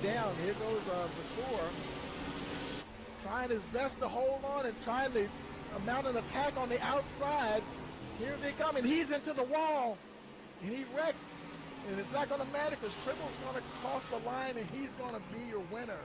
down. Here goes Vasor, trying his best to hold on and trying to mount an attack on the outside. Here they come, and he's into the wall, and he wrecks, and it's not going to matter because Tribble's going to cross the line, and he's going to be your winner.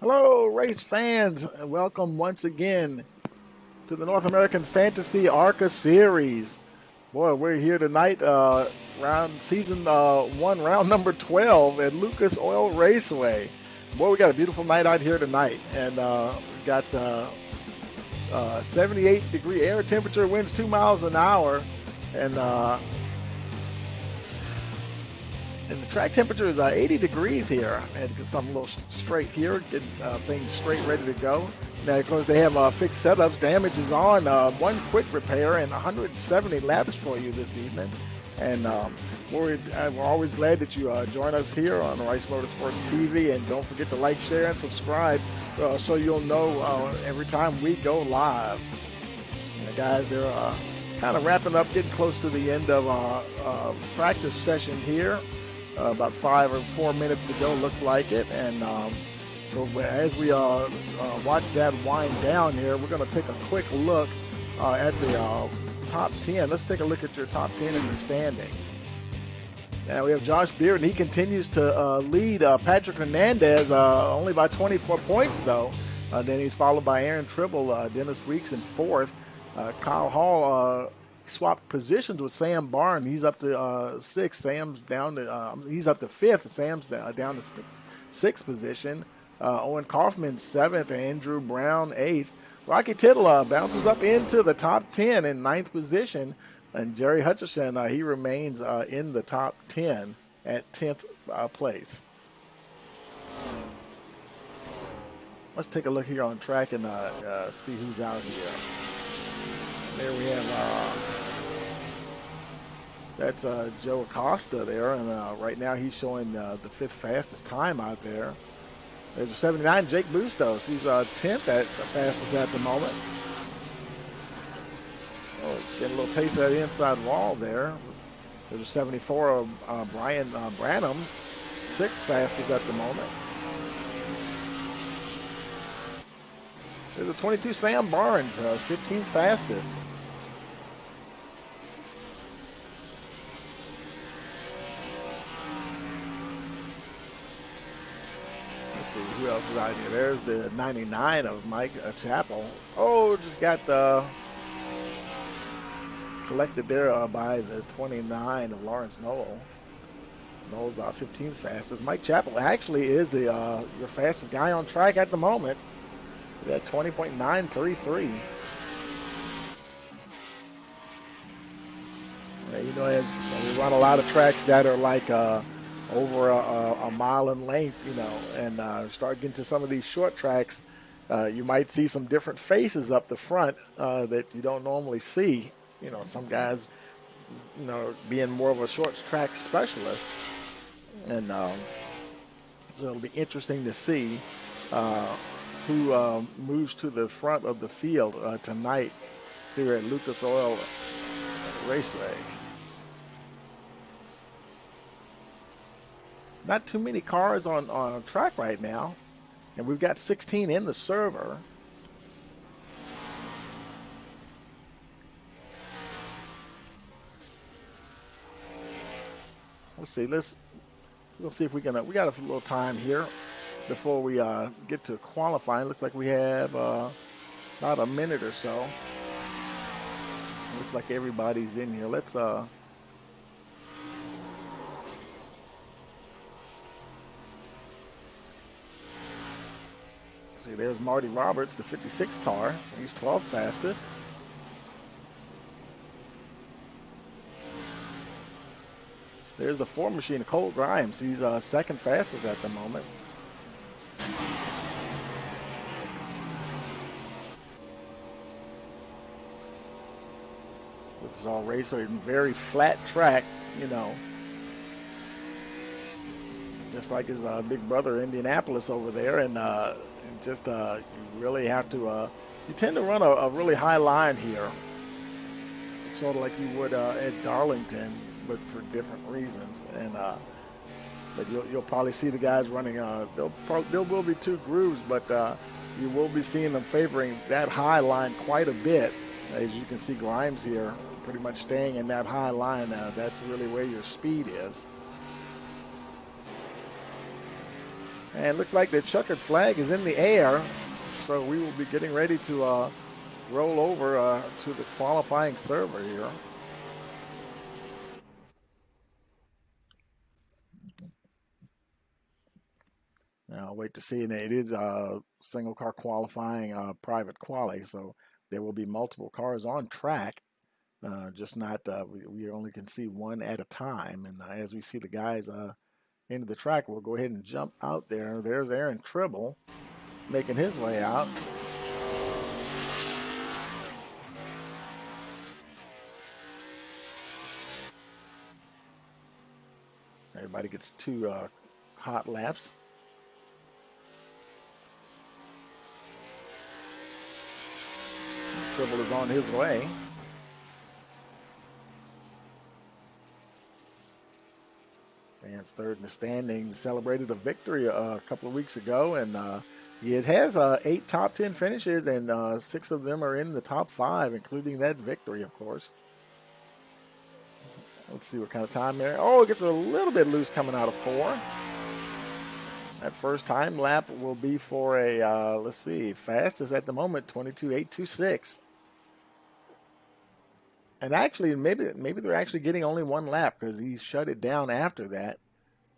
Hello, race fans, and welcome once again to the North American Fantasy ARCA Series. Boy, we're here tonight, season 1, round number 12 at Lucas Oil Raceway. Boy, we got a beautiful night out here tonight, and we got 78-degree air temperature, winds 2 miles an hour, and the track temperature is 80 degrees here. I had to get something a little straight here, get things straight, ready to go. Now, of course, they have fixed setups. Damage is on. One quick repair and 170 laps for you this evening. And we're always glad that you join us here on Rice Motorsports TV. And don't forget to like, share, and subscribe so you'll know every time we go live. And the guys, they're kind of wrapping up, getting close to the end of our practice session here. About 5 or 4 minutes to go, looks like it. And so as we watch that wind down here, we're going to take a quick look at the top 10. Let's take a look at your top 10 in the standings. Now we have Josh Beard, and he continues to lead Patrick Hernandez only by 24 points, though. Then he's followed by Aaron Tribble, Dennis Weeks in 4th. Kyle Hall swapped positions with Sam Barn. He's up to 6th. Sam's down to he's up to 5th. Sam's down to 6th position. Owen Kaufman 7th. Andrew Brown 8th. Rocky Tittle bounces up into the top 10 in 9th position, and Jerry Hutcherson he remains in the top 10 at 10th place. Let's take a look here on track and see who's out here. There we have, that's Joe Acosta there, and right now he's showing the 5th fastest time out there. There's a 79, Jake Bustos. He's 10th at the fastest at the moment. Oh, getting a little taste of that inside wall there. There's a 74, Brian Branham, 6th fastest at the moment. There's a 22, Sam Barnes, 15th fastest. Let's see, who else is out here? There's the 99 of Mike Chappell. Oh, just got collected there by the 29 of Lawrence Noel. Noel's 15th fastest. Mike Chappell actually is the your fastest guy on track at the moment. At 20.933. You know, we run a lot of tracks that are like over a mile in length, you know, and start getting to some of these short tracks, you might see some different faces up the front that you don't normally see. You know, some guys, you know, being more of a short track specialist. And so it'll be interesting to see who moves to the front of the field tonight here at Lucas Oil Raceway. Not too many cars on track right now, and we've got 16 in the server. Let's see. We'll see if we can. We got a little time here before we get to qualifying. Looks like we have about a minute or so. Looks like everybody's in here. Let's see. There's Marty Roberts, the 56 car. He's 12th fastest. There's the Ford machine, Cole Grimes. He's second fastest at the moment. It was all Raceway, very flat track, you know. Just like his big brother, Indianapolis, over there. And just you really have to, you tend to run a really high line here. It's sort of like you would at Darlington, but for different reasons. And but you'll probably see the guys running. There will be two grooves, but you will be seeing them favoring that high line quite a bit. As you can see, Grimes here pretty much staying in that high line. That's really where your speed is. And it looks like the checkered flag is in the air, so we will be getting ready to roll over to the qualifying server here. Now, I'll wait to see. And it is single car qualifying, private quali, so there will be multiple cars on track. Just not, we only can see one at a time. And as we see the guys into the track, we'll go ahead and jump out there. There's Aaron Tribble making his way out. Everybody gets two hot laps. Tribble is on his way. Dan's third in the standings. Celebrated a victory a couple of weeks ago, and it has 8 top 10 finishes, and 6 of them are in the top 5, including that victory, of course. Let's see what kind of time there. Oh, it gets a little bit loose coming out of 4. That first time lap will be for a, let's see, fastest at the moment, 22.826. And actually, maybe they're actually getting only 1 lap because he shut it down after that.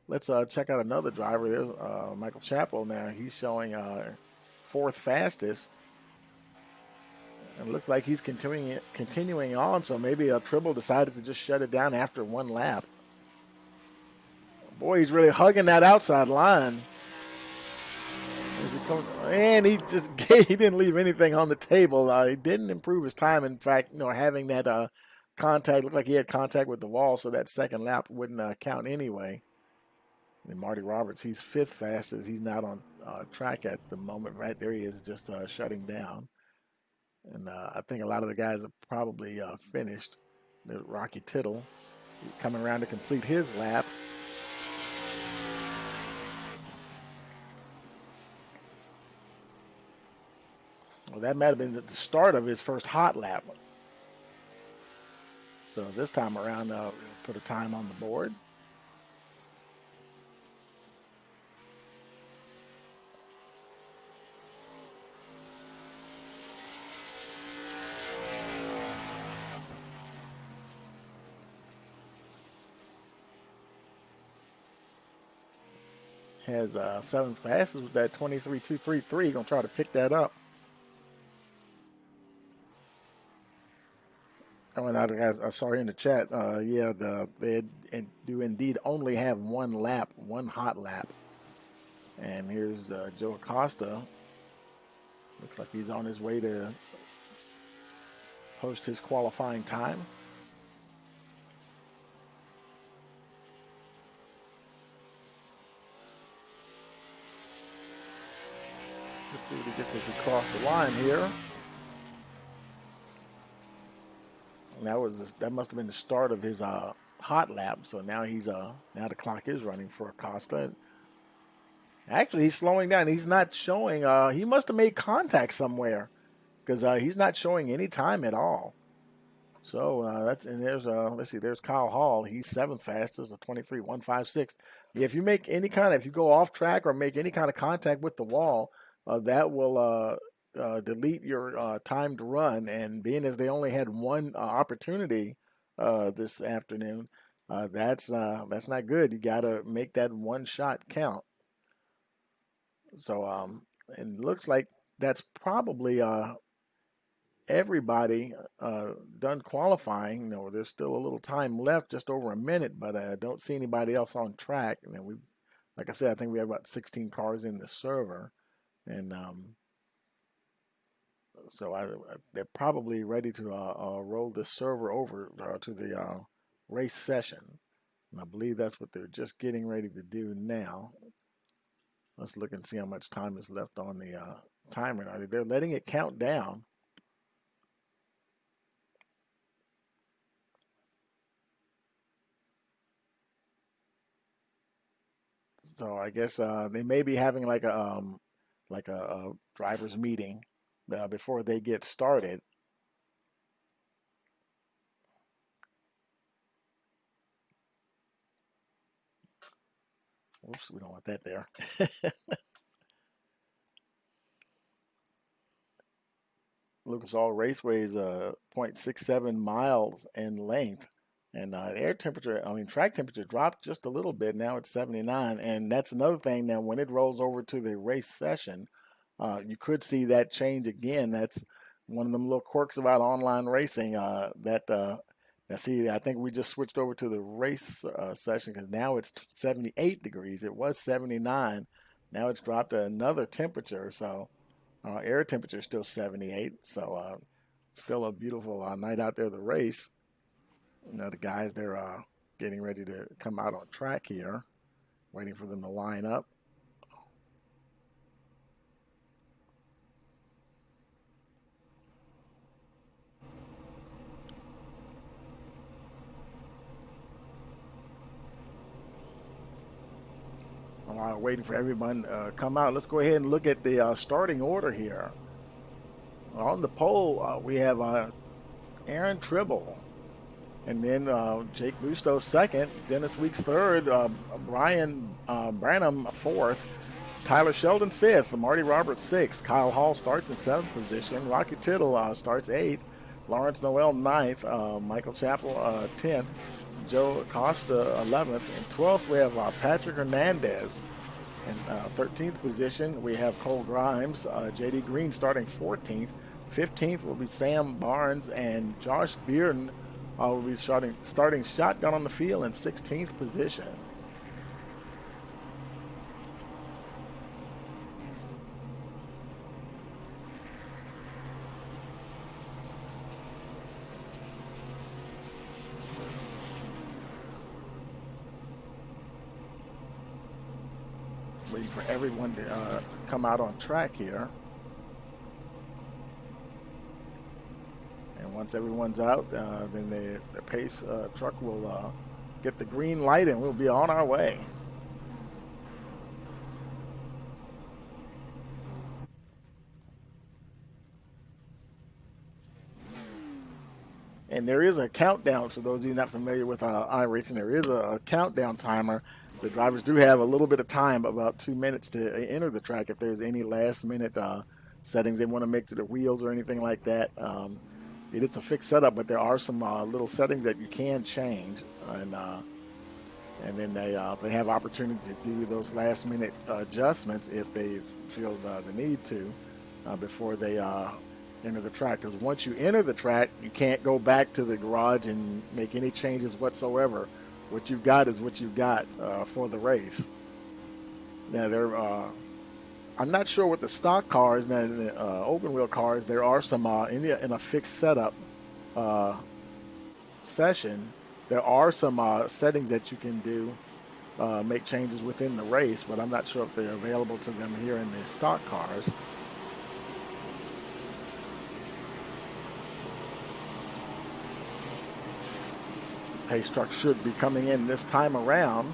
Let's check out another driver. There's Michael Chappell now. He's showing 4th fastest. And it looks like he's continuing on, so maybe Tribble decided to just shut it down after 1 lap. Boy, he's really hugging that outside line. And he just he didn't leave anything on the table. He didn't improve his time. In fact, having that contact, looked like he had contact with the wall, so that second lap wouldn't count anyway. And Marty Roberts, he's 5th fastest. He's not on track at the moment. Right there he is, just shutting down. And I think a lot of the guys have probably finished. There's Rocky Tittle coming around to complete his lap. Well, that might have been the start of his first hot lap. So this time around, we'll put a time on the board. Has 7th fastest with that 23.233. Gonna try to pick that up. Oh, and I saw in the chat, yeah, they do indeed only have 1 lap, 1 hot lap. And here's Joe Acosta. Looks like he's on his way to post his qualifying time. Let's see what he gets us across the line here. And that must have been the start of his hot lap. So now now the clock is running for Acosta. Actually, he's slowing down. He's not showing. He must have made contact somewhere because he's not showing any time at all. So that's and there's let's see, there's Kyle Hall. He's seventh fastest, a 23.156. If you make any kind of if you go off track or make any kind of contact with the wall, that will delete your timed run. And being as they only had one opportunity this afternoon, that's not good. You got to make that one shot count. So and it looks like that's probably everybody done qualifying. You know, there's still a little time left, just over a minute, but I don't see anybody else on track. And then we, like I said, I think we have about 16 cars in the server, and so they're probably ready to roll the server over to the race session. And I believe that's what they're just getting ready to do now. Let's look and see how much time is left on the timer. They're letting it count down. So I guess they may be having like a driver's meeting before they get started. Oops, we don't want that there. Lucas Oil Raceway is 0.67 miles in length, and air temperature, I mean track temperature dropped just a little bit. Now it's 79, and that's another thing. Now when it rolls over to the race session, you could see that change again. That's one of them little quirks about online racing. Now see, I think we just switched over to the race session because now it's 78 degrees. It was 79. Now it's dropped to another temperature. So air temperature is still 78. So still a beautiful night out there to race. You know, the guys, they're getting ready to come out on track here, waiting for them to line up. While waiting for everyone to come out, let's go ahead and look at the starting order here. On the pole, we have Aaron Tribble, and then Jake Busto second, Dennis Weeks third, Brian Branham fourth, Tyler Sheldon fifth, Marty Roberts sixth, Kyle Hall starts in seventh position, Rocky Tittle starts eighth, Lawrence Noel ninth, Michael Chappell 10th, Joe Acosta 11th, and 12th we have Patrick Hernandez. In 13th position, we have Cole Grimes, J.D. Green starting 14th. 15th will be Sam Barnes, and Josh Bearden will be starting shotgun on the field in 16th position. Waiting for everyone to come out on track here. And once everyone's out, then the pace truck will get the green light and we'll be on our way. And there is a countdown for those of you not familiar with iRacing. There is a countdown timer. The drivers do have a little bit of time, about 2 minutes to enter the track if there's any last minute settings they want to make to the wheels or anything like that. It is a fixed setup, but there are some little settings that you can change, and then they have opportunity to do those last minute adjustments if they feel the need to before they enter the track. Because once you enter the track, you can't go back to the garage and make any changes whatsoever. What you've got is what you've got for the race. Now I'm not sure what the stock cars, now in the open wheel cars, there are some in a fixed setup session. There are some settings that you can do, make changes within the race, but I'm not sure if they're available to them here in the stock cars. Pace truck should be coming in this time around.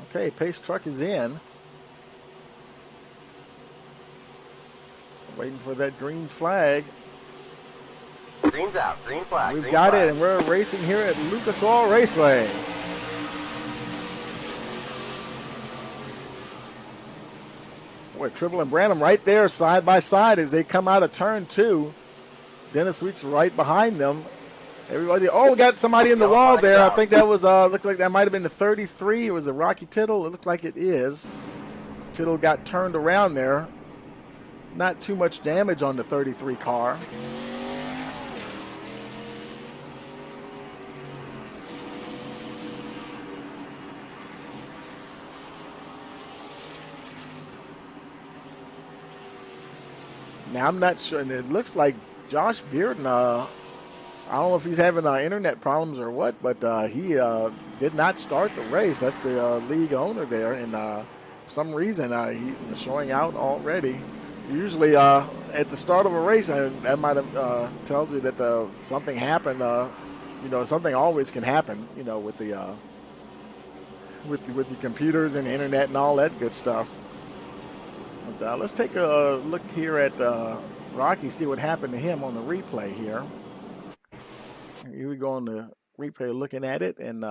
Okay, pace truck is in. Waiting for that green flag. Green's out. Green flag. We've green got flag. it, and we're racing here at Lucas Oil Raceway. Boy, Tribble and Branham right there side by side as they come out of turn 2. Dennis Weeks right behind them. Everybody, oh, we got somebody in the wall there. I think that was, looks like that might have been the 33. It was a Rocky Tittle. It looked like it is. Tittle got turned around there. Not too much damage on the 33 car. Now, I'm not sure, and it looks like Josh Bearden, I don't know if he's having internet problems or what, but he did not start the race. That's the league owner there, and for some reason he's showing out already. Usually at the start of a race, that might have tells you that something happened. Something always can happen. With the with the computers and the internet and all that good stuff. But let's take a look here at Rocky, see what happened to him on the replay here. Here we go on the replay looking at it, and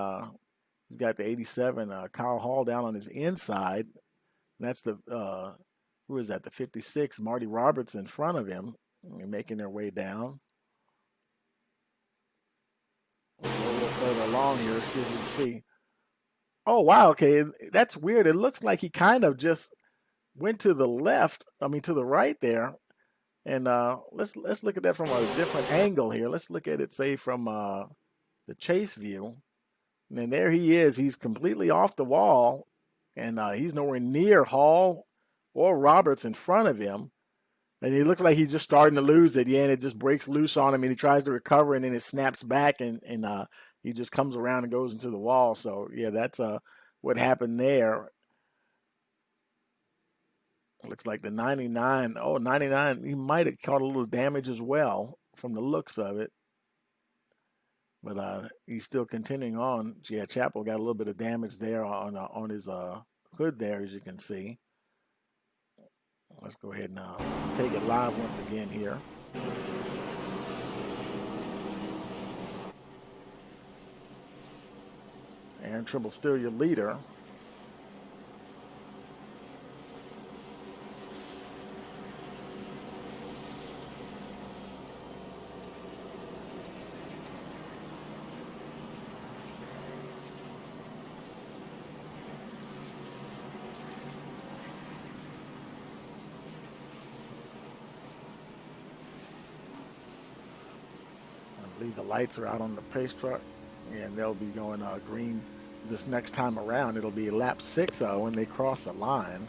he's got the 87 Kyle Hall down on his inside. That's the, who is that, the 56, Marty Roberts in front of him, making their way down. We'll go a little further along here, see if we can see. Oh, wow, okay, that's weird. It looks like he kind of just went to the left, to the right there. And let's look at that from a different angle here. Let's look at it, say, from the chase view. And then there he is. He's completely off the wall, and he's nowhere near Hall or Roberts in front of him. And he looks like he's just starting to lose it. Yeah, and it just breaks loose on him, and he tries to recover, and then it snaps back, and he just comes around and goes into the wall. So, yeah, that's what happened there. Looks like the 99. Oh, 99, he might have caught a little damage as well from the looks of it. But he's still continuing on. Yeah, Chappell got a little bit of damage there on his hood there, as you can see. Let's go ahead and take it live once again here. Aaron Tribble still your leader. I believe the lights are out on the pace truck, and they'll be going green this next time around. It'll be lap 6 when they cross the line.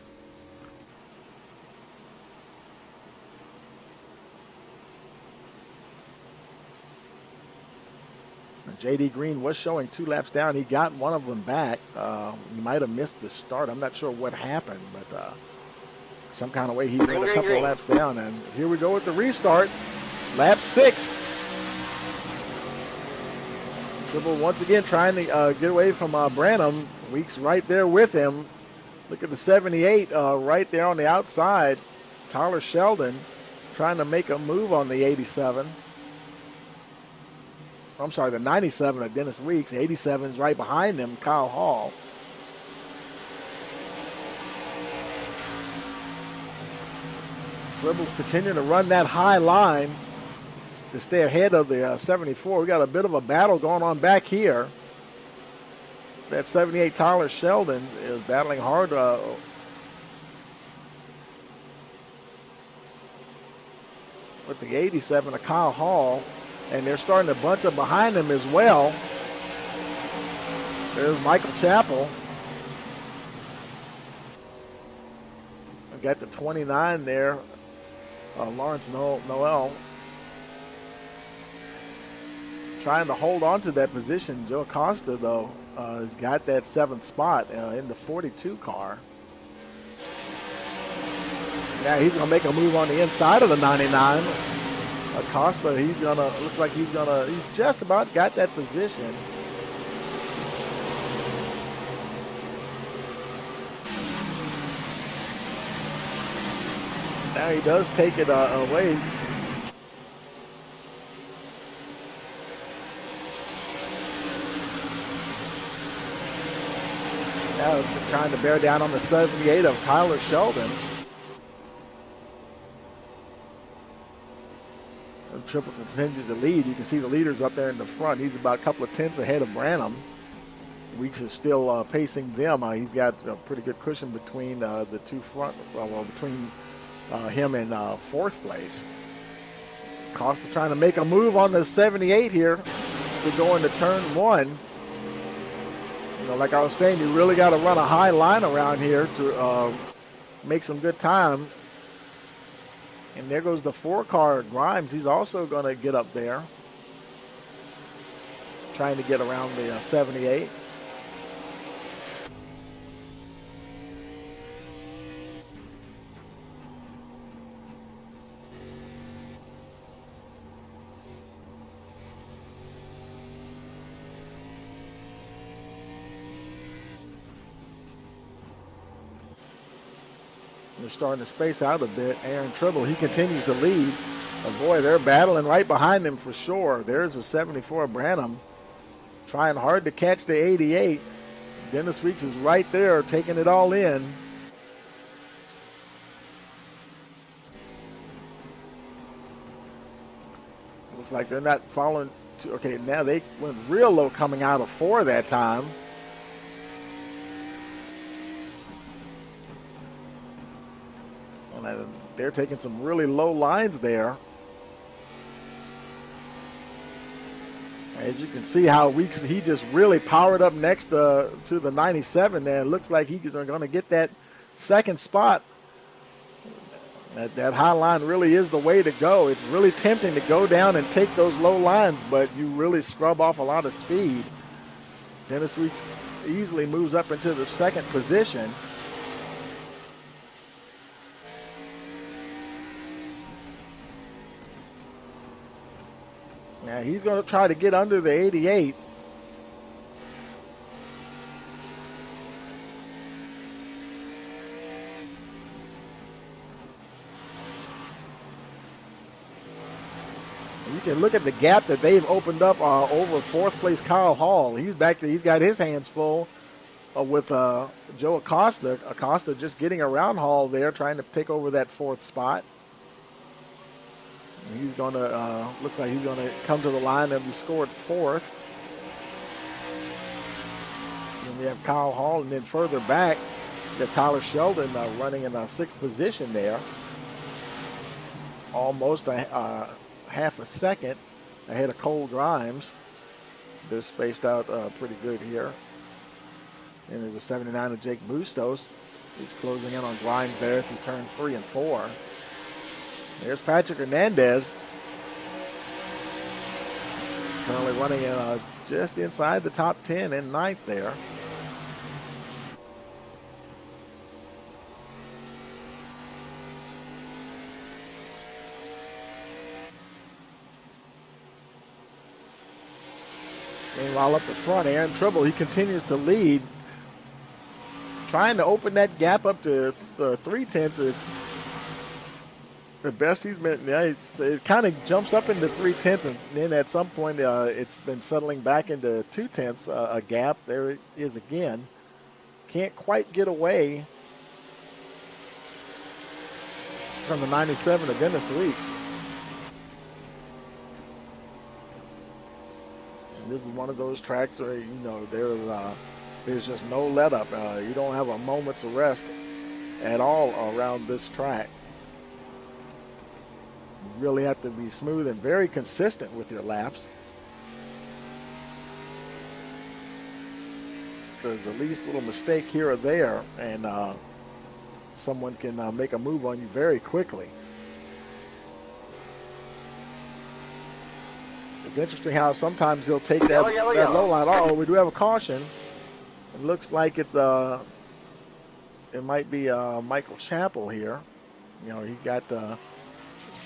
J.D. Green was showing 2 laps down. He got one of them back. He might have missed the start. I'm not sure what happened, but some kind of way he went a couple of laps down. And here we go with the restart. Lap 6. Tribble once again trying to get away from Branham. Weeks right there with him. Look at the 78 right there on the outside. Tyler Sheldon trying to make a move on the 87. I'm sorry, the 97 of Dennis Weeks. 87 is right behind him, Kyle Hall. Tribble's continuing to run that high line to stay ahead of the 74. We got a bit of a battle going on back here. That 78 Tyler Sheldon is battling hard with the 87 of Kyle Hall, and they're starting to bunch up behind him as well. There's Michael Chappell. We got the 29 there, Lawrence Noel. Trying to hold on to that position. Joe Acosta, though, has got that 7th spot in the 42 car. Now he's going to make a move on the inside of the 99. Acosta, looks like he's just about got that position. Now he does take it away. Now trying to bear down on the 78 of Tyler Sheldon. Triple continues to lead. You can see the leaders up there in the front. He's about a couple of tenths ahead of Branham. Weeks is still pacing them. He's got a pretty good cushion between the two front, between him and fourth place. Costa trying to make a move on the 78 here to go into turn one. You know, like I was saying, you really got to run a high line around here to make some good time. And there goes the 4-car Grimes. He's also going to get up there, trying to get around the 78. They're starting to space out a bit. Aaron Tribble, he continues to lead. But boy, they're battling right behind him for sure. There's a 74 Branham trying hard to catch the 88. Dennis Weeks is right there taking it all in. Looks like they're not following. Okay, now they went real low coming out of 4 that time. They're taking some really low lines there. As you can see how Weeks, he just really powered up next to the 97 there. It looks like he's going to get that second spot. That high line really is the way to go. It's really tempting to go down and take those low lines, but you really scrub off a lot of speed. Dennis Weeks easily moves up into the second position. Now he's going to try to get under the 88. You can look at the gap that they've opened up over fourth place Kyle Hall. He's back there. He's got his hands full with Joe Acosta. Acosta just getting around Hall there, trying to take over that fourth spot. He's going to, looks like he's going to come to the line and be scored fourth. Then we have Kyle Hall, and then further back, we have Tyler Sheldon running in sixth position there. Almost half a second ahead of Cole Grimes. They're spaced out pretty good here. And there's a 79 of Jake Bustos. He's closing in on Grimes there through turns 3 and 4. There's Patrick Hernandez. Currently running in just inside the top 10 in ninth there. Meanwhile, up the front, Aaron Tribble, he continues to lead. Trying to open that gap up to the 3/10. It's the best he's been. Yeah, it kind of jumps up into 3/10, and then at some point it's been settling back into 2/10 a gap. There it is again. Can't quite get away from the 97 of Dennis Weeks. And this is one of those tracks where, you know, there's just no let up. You don't have a moment's rest at all around this track. You really have to be smooth and very consistent with your laps, because the least little mistake here or there, and someone can make a move on you very quickly. It's interesting how sometimes they'll take that low line. Oh, we do have a caution. It looks like it might be Michael Chappell here. You know, he got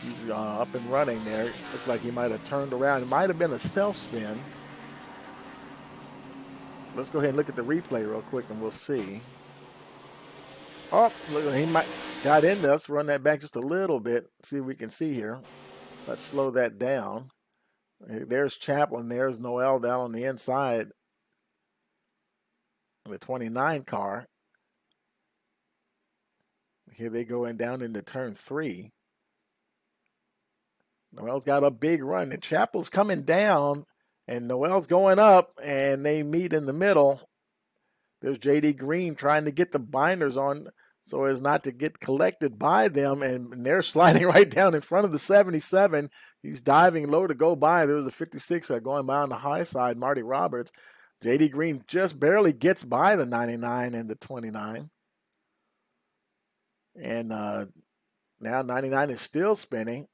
he's up and running there. Looked like he might have turned around. It might have been a self spin. Let's go ahead and look at the replay real quick and we'll see. Oh, look, he might got in there. Let's run that back just a little bit. See if we can see here. Let's slow that down. There's Chaplin. There's Noel down on the inside. The 29 car. Here they go in down into turn 3. Noel's got a big run. And Chapel's coming down, and Noel's going up, and they meet in the middle. There's J.D. Green trying to get the binders on so as not to get collected by them, and they're sliding right down in front of the 77. He's diving low to go by. There was a 56 going by on the high side, Marty Roberts. J.D. Green just barely gets by the 99 and the 29. And now 99 is still spinning.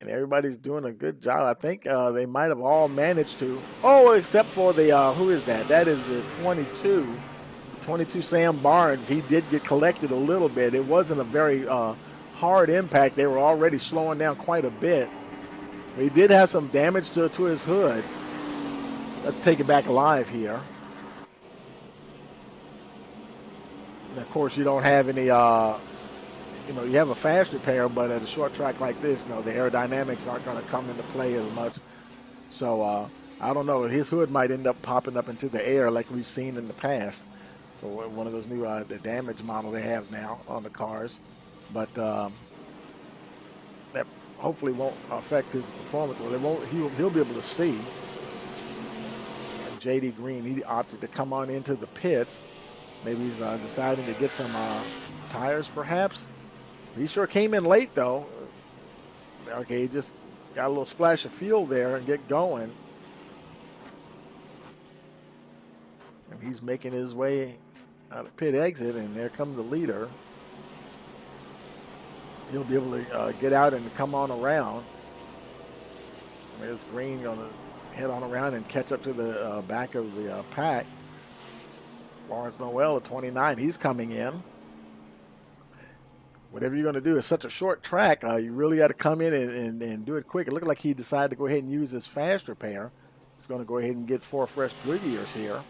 And everybody's doing a good job. I think they might have all managed to. Oh, except for the, who is that? That is the 22. 22 Sam Barnes. He did get collected a little bit. It wasn't a very hard impact. They were already slowing down quite a bit. But he did have some damage to his hood. Let's take it back alive here. And of course, you don't have any, you have a fast repair, but at a short track like this, the aerodynamics aren't going to come into play as much. So I don't know. His hood might end up popping up into the air like we've seen in the past. For one of those new the damage model they have now on the cars. But that hopefully won't affect his performance. Well, it won't. He'll be able to see. And J.D. Green, he opted to come on into the pits. Maybe he's deciding to get some tires, perhaps. He sure came in late, though. Okay, he just got a little splash of fuel there and get going. And he's making his way out of pit exit, and there comes the leader. He'll be able to get out and come on around. And there's Green going to head on around and catch up to the back of the pack. Lawrence Noel at 29, he's coming in. Whatever you're going to do, it's such a short track. You really got to come in and do it quick. It looked like he decided to go ahead and use his fast repair. He's going to go ahead and get 4 fresh Goodyears here.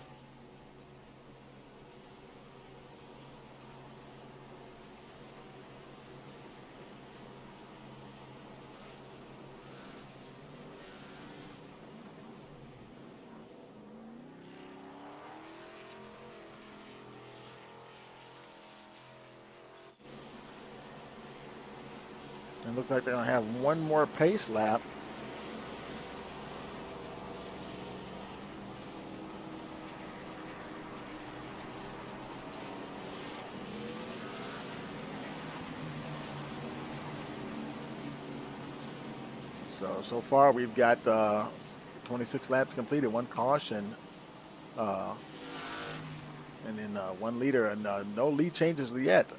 It looks like they're going to have one more pace lap. So far we've got 26 laps completed, 1 caution, and then 1 leader, and no lead changes yet.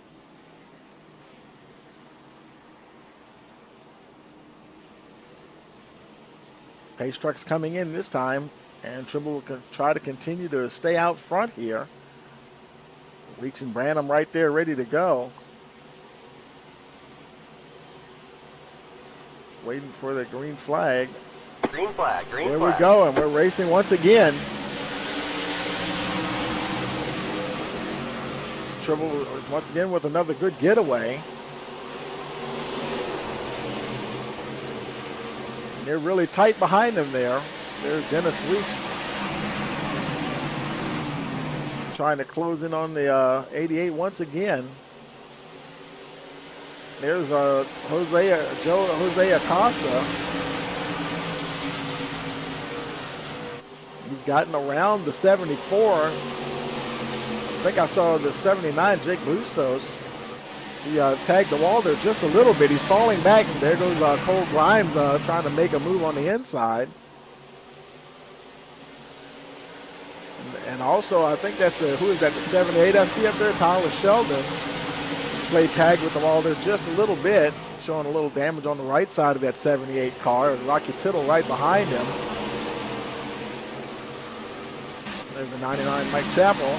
Pace truck's coming in this time, and Trimble will try to continue to stay out front here. Weeks and Branham right there ready to go. Waiting for the green flag. Green flag, green there flag. We go, and we're racing once again. Trimble once again with another good getaway. They're really tight behind them there. There's Dennis Weeks trying to close in on the 88 once again. There's Jose Acosta. He's gotten around the 74. I think I saw the 79, Jake Bustos. He tagged the wall there just a little bit. He's falling back, and there goes Cole Grimes trying to make a move on the inside. And also, I think that's who is that? The 78 I see up there, Tyler Sheldon. Played tag with the wall there just a little bit, showing a little damage on the right side of that 78 car. Rocky Tittle right behind him. There's the 99 Mike Chappell.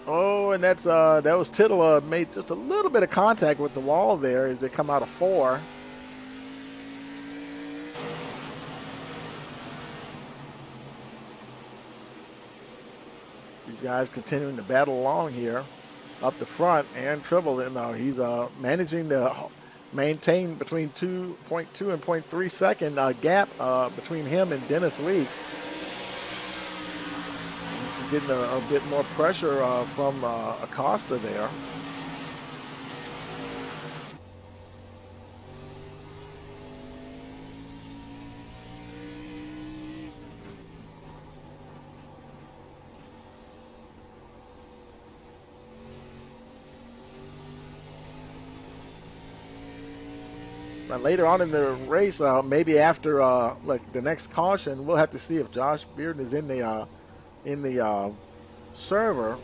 Oh, and that was Tittle made just a little bit of contact with the wall there as they come out of 4. These guys continuing to battle along here. Up the front, Aaron Tribble, and he's managing to maintain between 2.2 and 0.3 second gap between him and Dennis Weeks. He's getting a bit more pressure from Acosta there. Later on in the race, maybe after like the next caution, we'll have to see if Josh Bearden is in the server.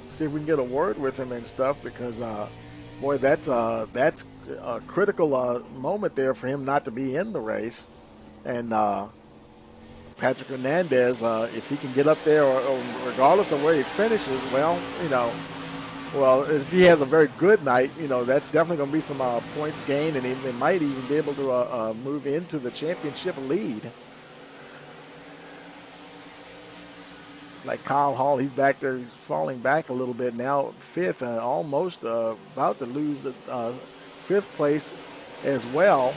See if we can get a word with him and stuff, because boy, that's a critical moment there for him not to be in the race. And Patrick Hernandez, if he can get up there, or regardless of where he finishes, well, if he has a very good night, that's definitely going to be some points gained, and he might even be able to move into the championship lead. Like Kyle Hall, he's back there. He's falling back a little bit now. Fifth, almost about to lose fifth place as well.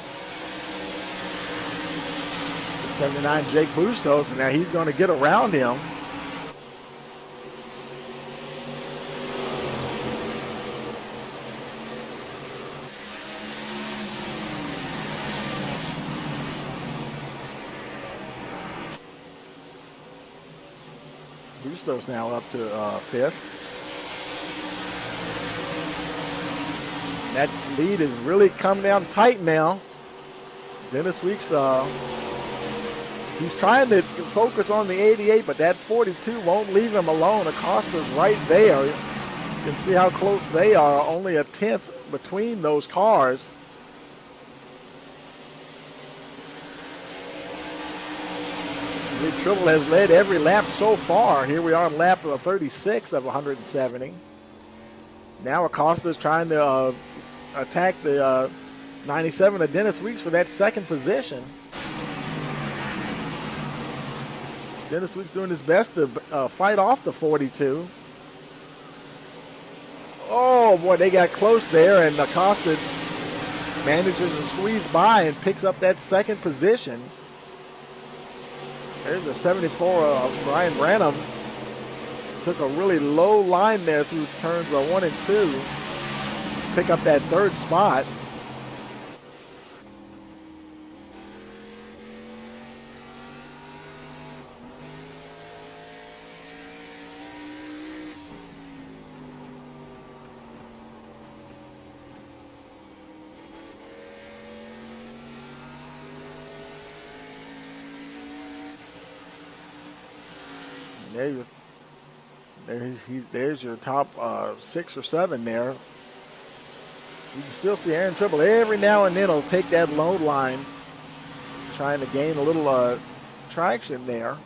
The 79 Jake Bustos, and now he's going to get around him. Bustos now up to fifth. That lead has really come down tight now. Dennis Weeks, he's trying to focus on the 88, but that 42 won't leave him alone. Acosta's right there. You can see how close they are, only a tenth between those cars. Lee Tribble has led every lap so far. Here we are on lap 36 of 170. Now Acosta is trying to attack the 97 of Dennis Weeks for that second position. Dennis Weeks doing his best to fight off the 42. Oh boy, they got close there, and Acosta manages to squeeze by and picks up that second position. There's a 74, Brian Branham. Took a really low line there through turns 1 and 2. Pick up that third spot. There's your top 6 or 7 there. You can still see Aaron Tribble every now and then will take that low line, trying to gain a little traction there.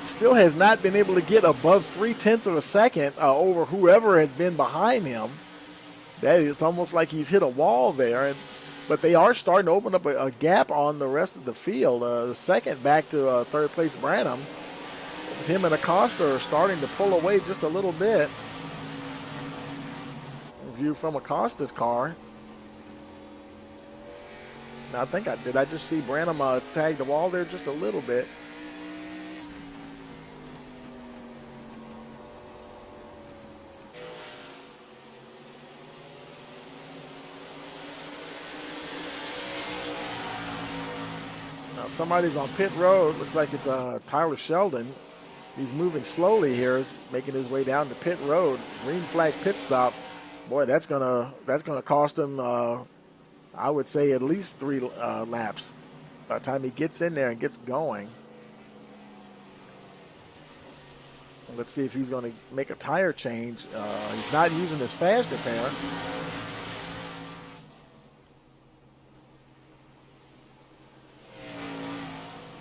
Still has not been able to get above 0.3 of a second over whoever has been behind him. It's almost like he's hit a wall there, but they are starting to open up a gap on the rest of the field. Second back to third place Branham. Him and Acosta are starting to pull away just a little bit. View from Acosta's car. Now I think did I just see Branham tag the wall there just a little bit? Now somebody's on pit road. Looks like it's Tyler Sheldon. He's moving slowly here, is making his way down to pit road. Green flag pit stop. Boy, that's gonna cost him. I would say at least 3 laps by the time he gets in there and gets going. Let's see if he's going to make a tire change. He's not using his fast repair.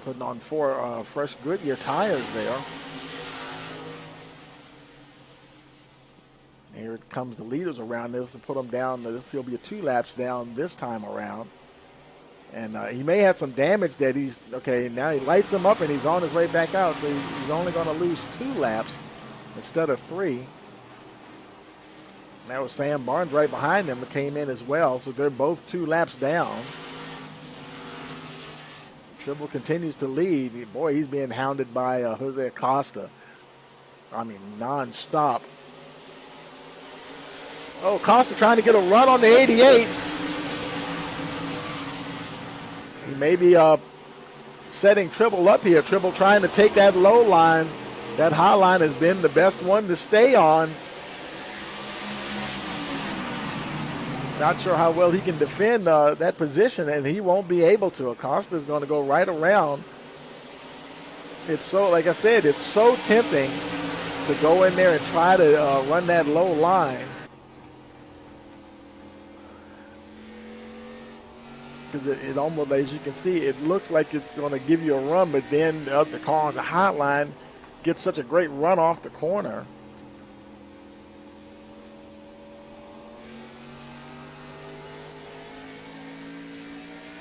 Putting on 4 fresh Goodyear tires there. Here it comes the leaders around this to put them down. He'll be 2 laps down this time around. And he may have some damage that he's, okay, now he lights him up and he's on his way back out. So he's only going to lose 2 laps instead of 3. And that was Sam Barnes right behind him that came in as well. So they're both 2 laps down. Tribble continues to lead. Boy, he's being hounded by Jose Acosta. I mean, nonstop. Oh, Acosta trying to get a run on the 88. He may be setting Tribble up here. Tribble trying to take that low line. That high line has been the best one to stay on. Not sure how well he can defend that position, and he won't be able to. Acosta's going to go right around. It's so, like I said, it's so tempting to go in there and try to run that low line. Because it almost, as you can see, it looks like it's going to give you a run, but then the car on the hot line gets such a great run off the corner.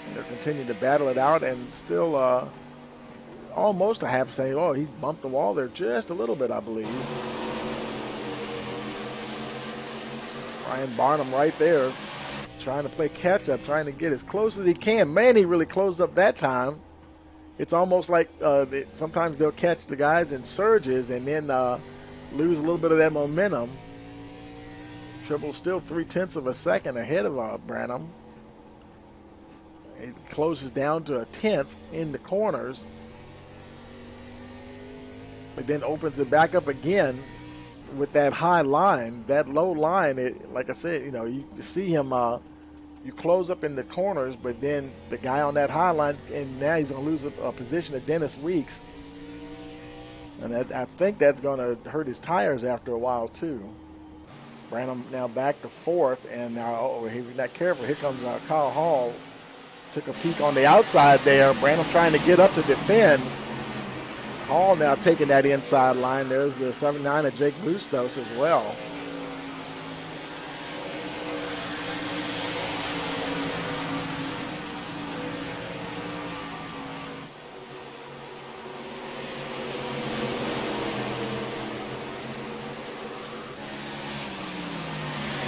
And they're continuing to battle it out, and still almost I have to say, oh, he bumped the wall there just a little bit, I believe. Ryan Barnum right there, trying to play catch up, trying to get as close as he can. Man, he really closed up that time. It's almost like sometimes they'll catch the guys in surges and then lose a little bit of that momentum. Tribble still 0.3 of a second ahead of Branham. It closes down to a 1/10 in the corners, but then opens it back up again with that high line. That low line, like I said, you know, you see him. You close up in the corners, but then the guy on that high line, and now he's going to lose a position to Dennis Weeks. And I think that's going to hurt his tires after a while, too. Branham now back to 4th, and now, if he's not careful, here comes Kyle Hall. Took a peek on the outside there. Branham trying to get up to defend. Hall now taking that inside line. There's the 79 of Jake Bustos as well.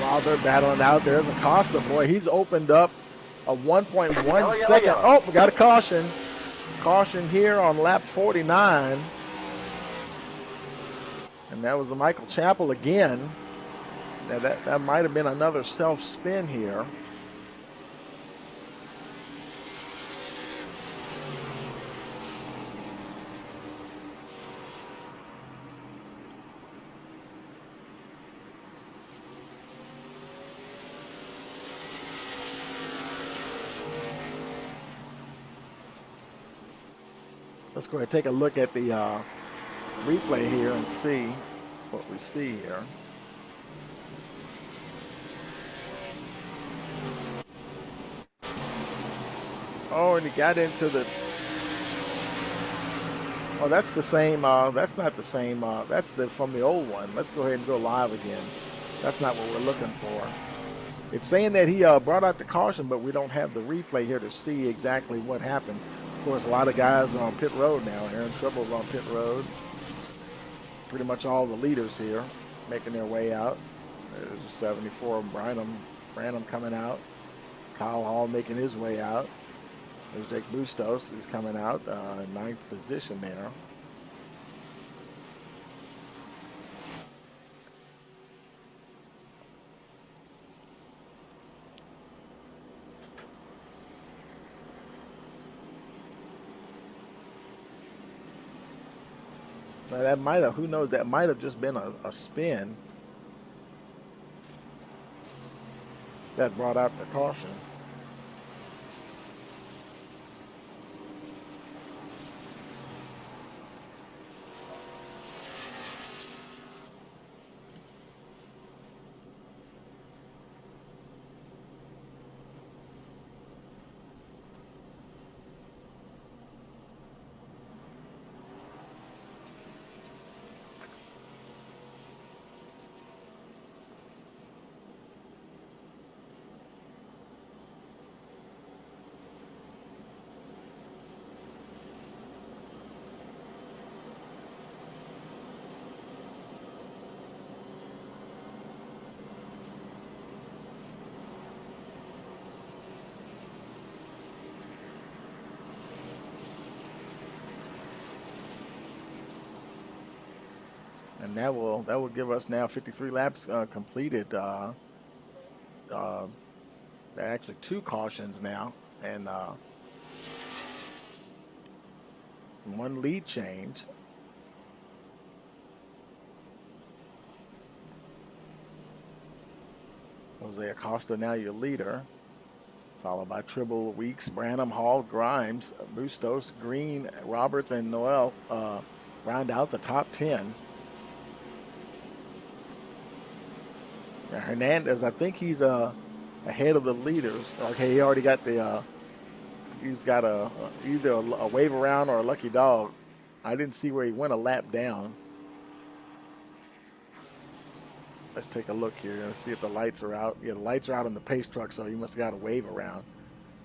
While they're battling out, there's Acosta. Boy, he's opened up a 1.1 second. Oh, we got a caution. Caution here on lap 49. And that was a Michael Chappell again. Now that might have been another self-spin here. Let's go ahead and take a look at the replay here and see what we see here. Oh, and he got into the... Oh, that's the same. That's not the same. That's from the old one. Let's go ahead and go live again. That's not what we're looking for. It's saying that he brought out the caution, but we don't have the replay here to see exactly what happened. Of course, a lot of guys are on pit road now. Aaron Tribble's on pit road. Pretty much all the leaders here making their way out. There's a 74 Branham coming out. Kyle Hall making his way out. There's Jake Bustos. He's coming out in 9th position there. Now that might have, who knows, that might have just been a spin that brought out the caution. And that will give us now 53 laps completed. Actually 2 cautions now, and 1 lead change. Jose Acosta now your leader, followed by Tribble, Weeks, Branham, Hall, Grimes, Bustos, Green, Roberts, and Noel round out the top 10. Now Hernandez, I think he's ahead of the leaders. Okay, he already got the he's got either a wave around or a lucky dog. I didn't see where he went a lap down. Let's take a look here. Let's see if the lights are out. Yeah, the lights are out on the pace truck, so he must have got a wave around.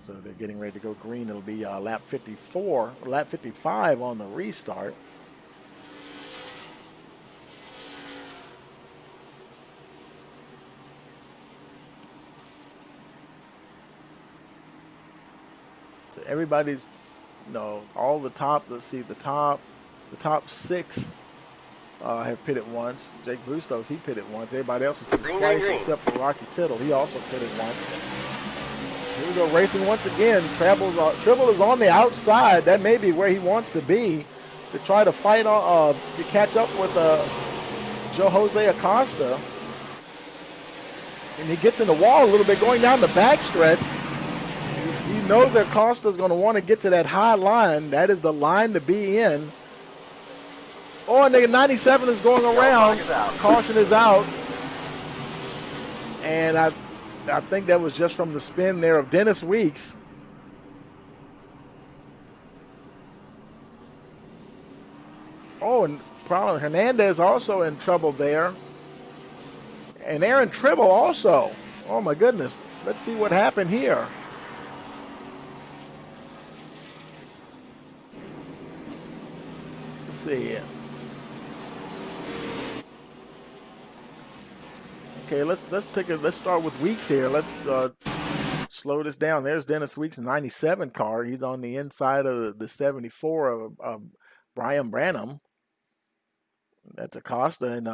So they're getting ready to go green. It'll be lap 54, lap 55 on the restart. So everybody's, all the top. Let's see, the top 6 have pitted once. Jake Bustos, he pitted once. Everybody else has pitted twice except for Rocky Tittle. He also pitted once. Here we go, racing once again. Tribble is on the outside. That may be where he wants to be to try to fight on, to catch up with Joe Jose Acosta. And he gets in the wall a little bit going down the backstretch. He knows that Acosta's going to want to get to that high line. That is the line to be in. Oh, and the 97 is going around. Caution is out. And I think that was just from the spin there of Dennis Weeks. Oh, and probably Hernandez also in trouble there. And Aaron Tribble also. Oh, my goodness. Let's see what happened here. Let's see. Okay, let's start with Weeks here. Let's slow this down. There's Dennis Weeks' 97 car. He's on the inside of the 74 of Brian Branham. That's Acosta, and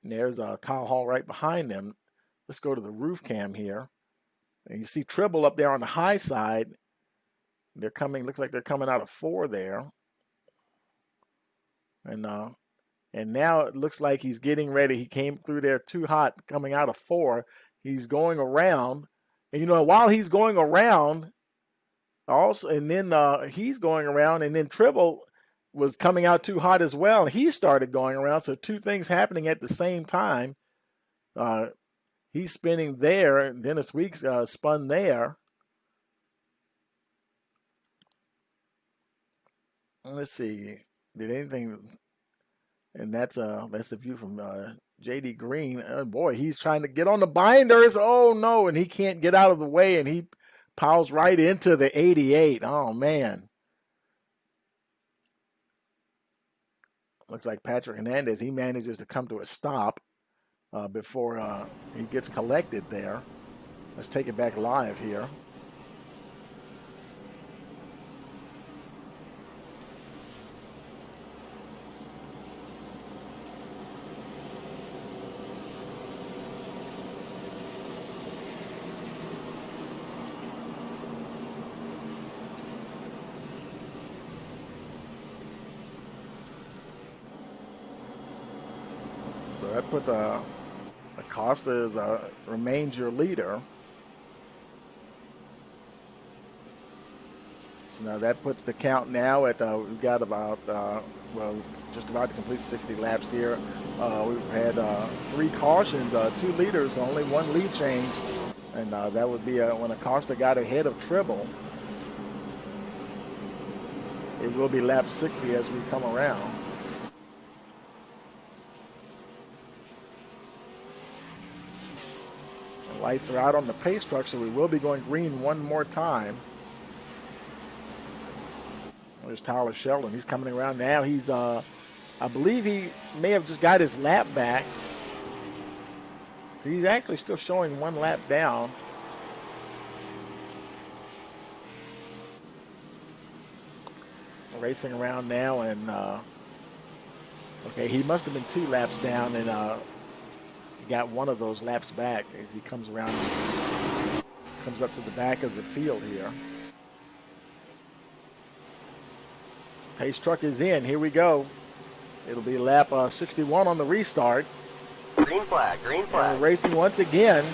there's Kyle Hall right behind them. Let's go to the roof cam here. And you see Tribble up there on the high side. They're coming. Looks like they're coming out of 4 there. And now it looks like he's getting ready. He came through there too hot coming out of 4. He's going around. And, while he's going around, also, and then he's going around, and then Tribble was coming out too hot as well. He started going around. So 2 things happening at the same time. He's spinning there, and Dennis Weeks spun there. Let's see. Did anything... And that's the view from J.D. Green. Oh, boy, he's trying to get on the binders. Oh, no, and he can't get out of the way, and he piles right into the 88. Oh, man. Looks like Patrick Hernandez, he manages to come to a stop before he gets collected there. Let's take it back live here. So that put Acosta remains your leader. So now that puts the count now at we've got about just about to complete 60 laps here. We've had 3 cautions, 2 leaders, only 1 lead change, and that would be when Acosta got ahead of Tribble. It will be lap 60 as we come around. The lights are out on the pace truck, so we will be going green one more time. There's Tyler Sheldon. He's coming around now. He's, I believe he may have just got his lap back. He's actually still showing 1 lap down. Racing around now, and Okay, he must have been 2 laps down, and he got one of those laps back as he comes around and comes up to the back of the field here. Pace truck is in. Here we go. It'll be lap 61 on the restart. Green flag, green flag. And racing once again.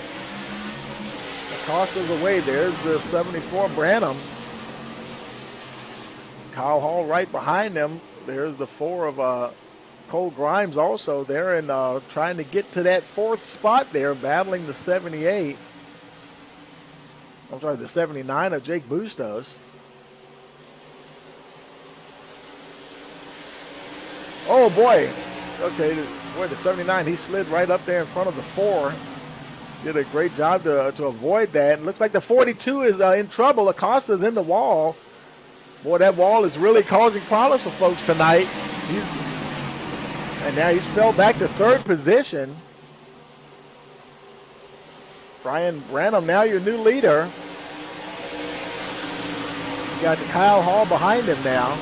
Acosta's away. There's the 74 Branham. Kyle Hall right behind them. There's the 4 of Cole Grimes also there, and trying to get to that 4th spot there, battling the 78. I'm sorry, the 79 of Jake Bustos. Oh boy. Okay, boy, the 79, he slid right up there in front of the 4. Did a great job to avoid that. And looks like the 42 is in trouble. Acosta's in the wall. Boy, that wall is really causing problems for folks tonight. And now he's fell back to 3rd position. Brian Branham, now your new leader. You got Kyle Hall behind him now.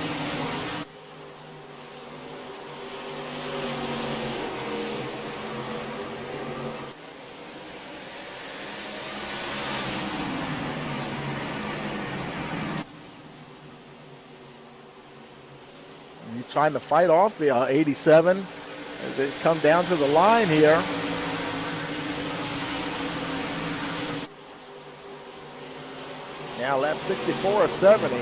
Trying to fight off the 87 as they come down to the line here. Now lap 64 of 70.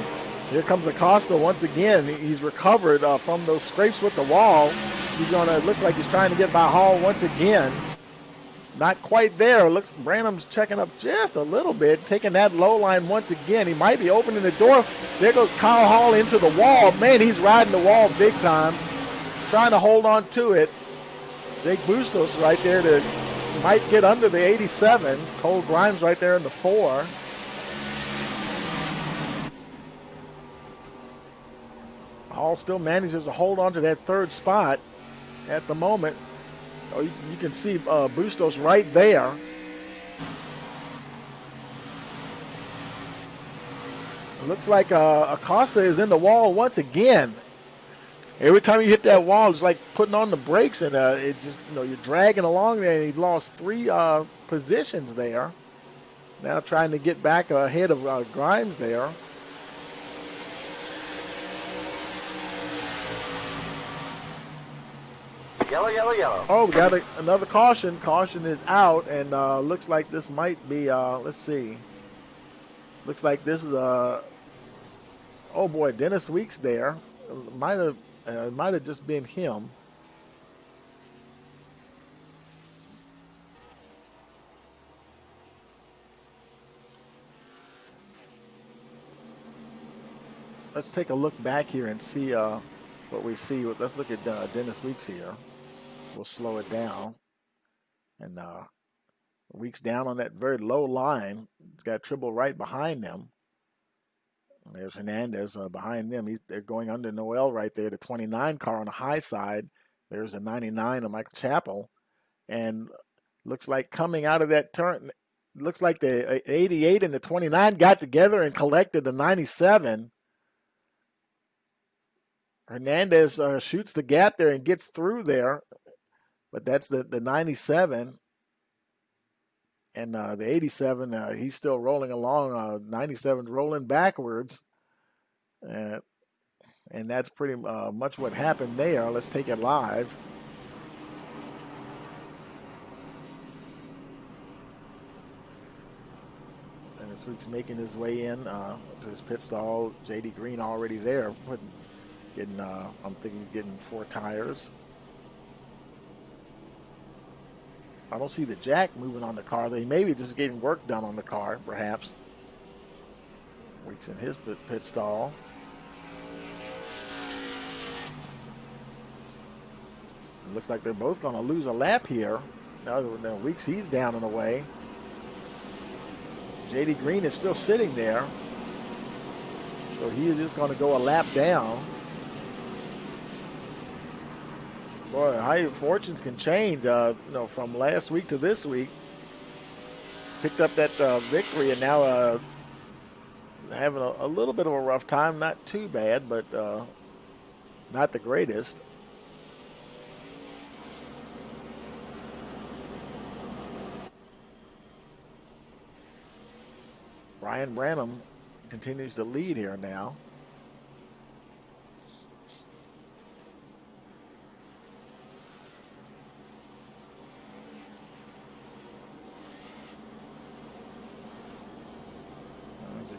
Here comes Acosta once again. He's recovered from those scrapes with the wall. He's gonna, looks like he's trying to get by Hall once again. Not quite there. Looks Branham's checking up just a little bit, taking that low line once again. He might be opening the door. There goes Kyle Hall into the wall. Man, he's riding the wall big time, trying to hold on to it. Jake Bustos right there to might get under the 87. Cole Grimes right there in the 4. Hall still manages to hold on to that 3rd spot at the moment. Oh, you can see Bustos right there. It looks like Acosta is in the wall once again. Every time you hit that wall, it's like putting on the brakes, and it just, you're dragging along there. And he lost 3 positions there. Now trying to get back ahead of Grimes there. Yellow, yellow, yellow. Oh, we got another caution. Caution is out, and looks like this might be, let's see. Looks like this is, oh boy, Dennis Weeks there. It might have just been him. Let's take a look back here and see what we see. Let's look at Dennis Weeks here. We'll slow it down. And Weeks down on that very low line. It's got Tribble right behind them. There's Hernandez behind them. They're going under Noel right there, the 29 car on the high side. There's the 99 of Michael Chappell. And looks like coming out of that turn, looks like the 88 and the 29 got together and collected the 97. Hernandez shoots the gap there and gets through there. But that's the 97. And the 87, he's still rolling along. 97 rolling backwards. And that's pretty much what happened there. Let's take it live. And this week's making his way in to his pit stall. J.D. Green already there. I'm thinking he's getting 4 tires. I don't see the jack moving on the car. They may be just getting work done on the car, perhaps. Weeks in his pit stall. It looks like they're both going to lose a lap here. Now Weeks, he's down and away. J.D. Green is still sitting there. So he is just going to go a lap down. Boy, how your fortunes can change, from last week to this week. Picked up that victory, and now having a little bit of a rough time. Not too bad, but not the greatest. Ryan Branham continues to lead here now.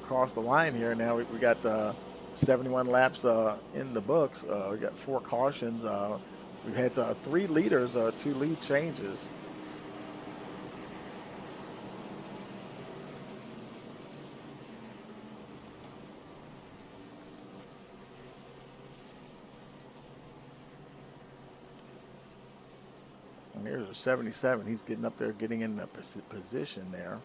Across the line here now, we got 71 laps in the books. We got 4 cautions. We've had 3 leaders, 2 lead changes. And there's a 77. He's getting up there, getting in the position there.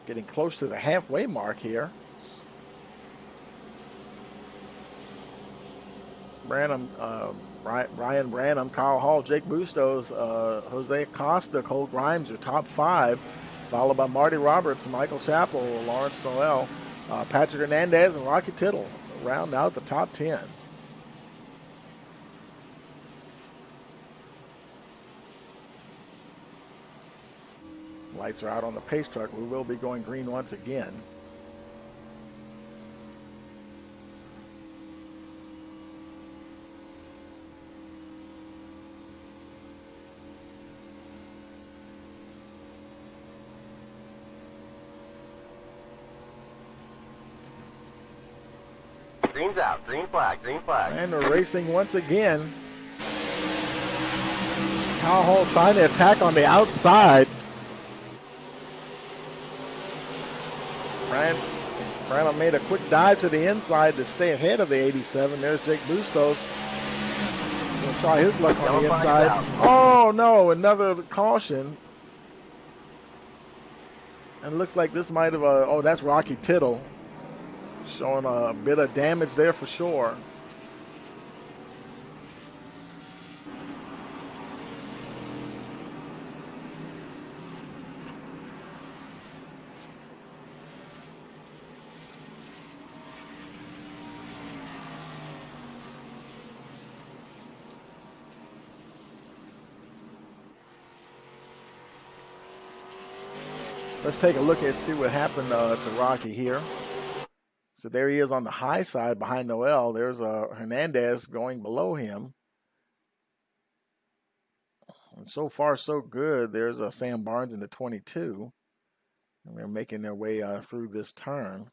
Getting close to the halfway mark here. Branham, Ryan Branham, Kyle Hall, Jake Bustos, Jose Acosta, Cole Grimes are top 5, followed by Marty Roberts, Michael Chappell, Lawrence Noel, Patrick Hernandez, and Rocky Tittle round out the top 10. Lights are out on the pace truck. We will be going green once again. Green's out. Green flag. Green flag. And we're racing once again. Kyle Hall trying to attack on the outside. Branham made a quick dive to the inside to stay ahead of the 87. There's Jake Bustos. He'll try his luck on the inside. Oh, no, another caution. And looks like this might have, oh, that's Rocky Tittle. Showing a bit of damage there for sure. Let's take a look and see what happened to Rocky here. So there he is on the high side behind Noel. There's Hernandez going below him. And so far, so good. There's Sam Barnes in the 22. And they're making their way through this turn.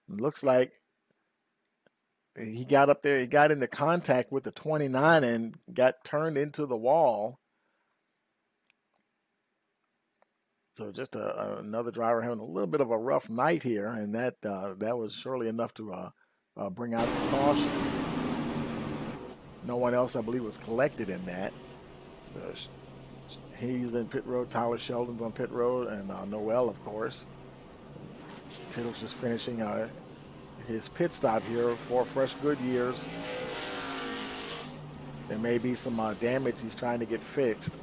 It looks like he got up there. He got into contact with the 29 and got turned into the wall. So just another driver having a little bit of a rough night here, and that was surely enough to bring out the caution. No one else, I believe, was collected in that. So he's in pit road. Tyler Sheldon's on pit road, and Noel, of course. Tittle's just finishing his pit stop here. 4 fresh good years. There may be some damage he's trying to get fixed.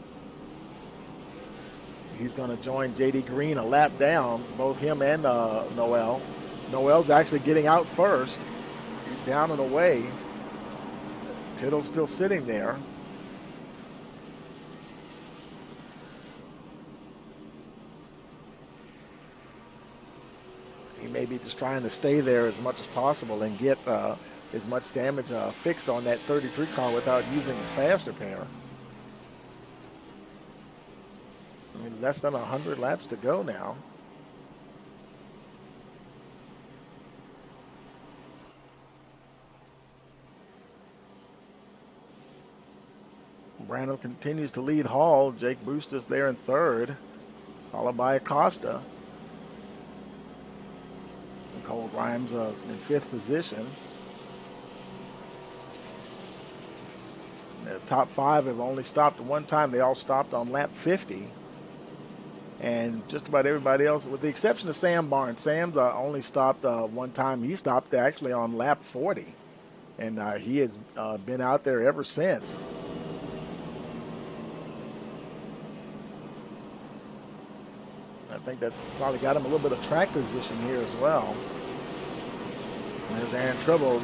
He's going to join J.D. Green a lap down, both him and Noel. Noel's actually getting out first. He's down and away. Tittle's still sitting there. He may be just trying to stay there as much as possible and get as much damage fixed on that 33 car without using the fast repair. I mean, less than 100 laps to go now. Branham continues to lead Hall. Jake Bustos there in 3rd, followed by Acosta. And Cole Grimes in 5th position. The top 5 have only stopped one time. They all stopped on lap 50. And just about everybody else, with the exception of Sam Barnes. Sam's only stopped one time. He stopped actually on lap 40. And he has been out there ever since. I think that probably got him a little bit of track position here as well. There's Aaron Tribble.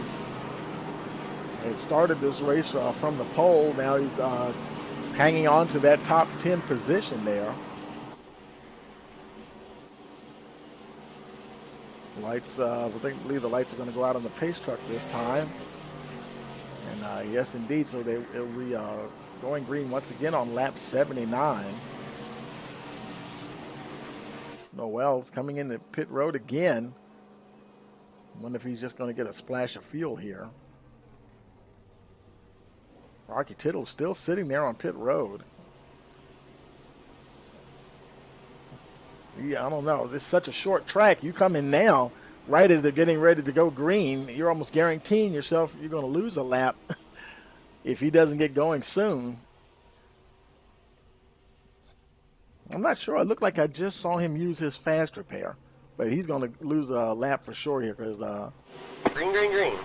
It started this race from the pole. Now he's hanging on to that top 10 position there. Lights, I believe the lights are going to go out on the pace truck this time. And yes, indeed. So it'll be going green once again on lap 79. Noel's coming into pit road again. Wonder if he's just going to get a splash of fuel here. Rocky Tittle still sitting there on pit road. Yeah, I don't know. This is such a short track. You come in now, right as they're getting ready to go green, you're almost guaranteeing yourself you're going to lose a lap if he doesn't get going soon. I'm not sure. It looked like I just saw him use his fast repair, but he's going to lose a lap for sure here because Green.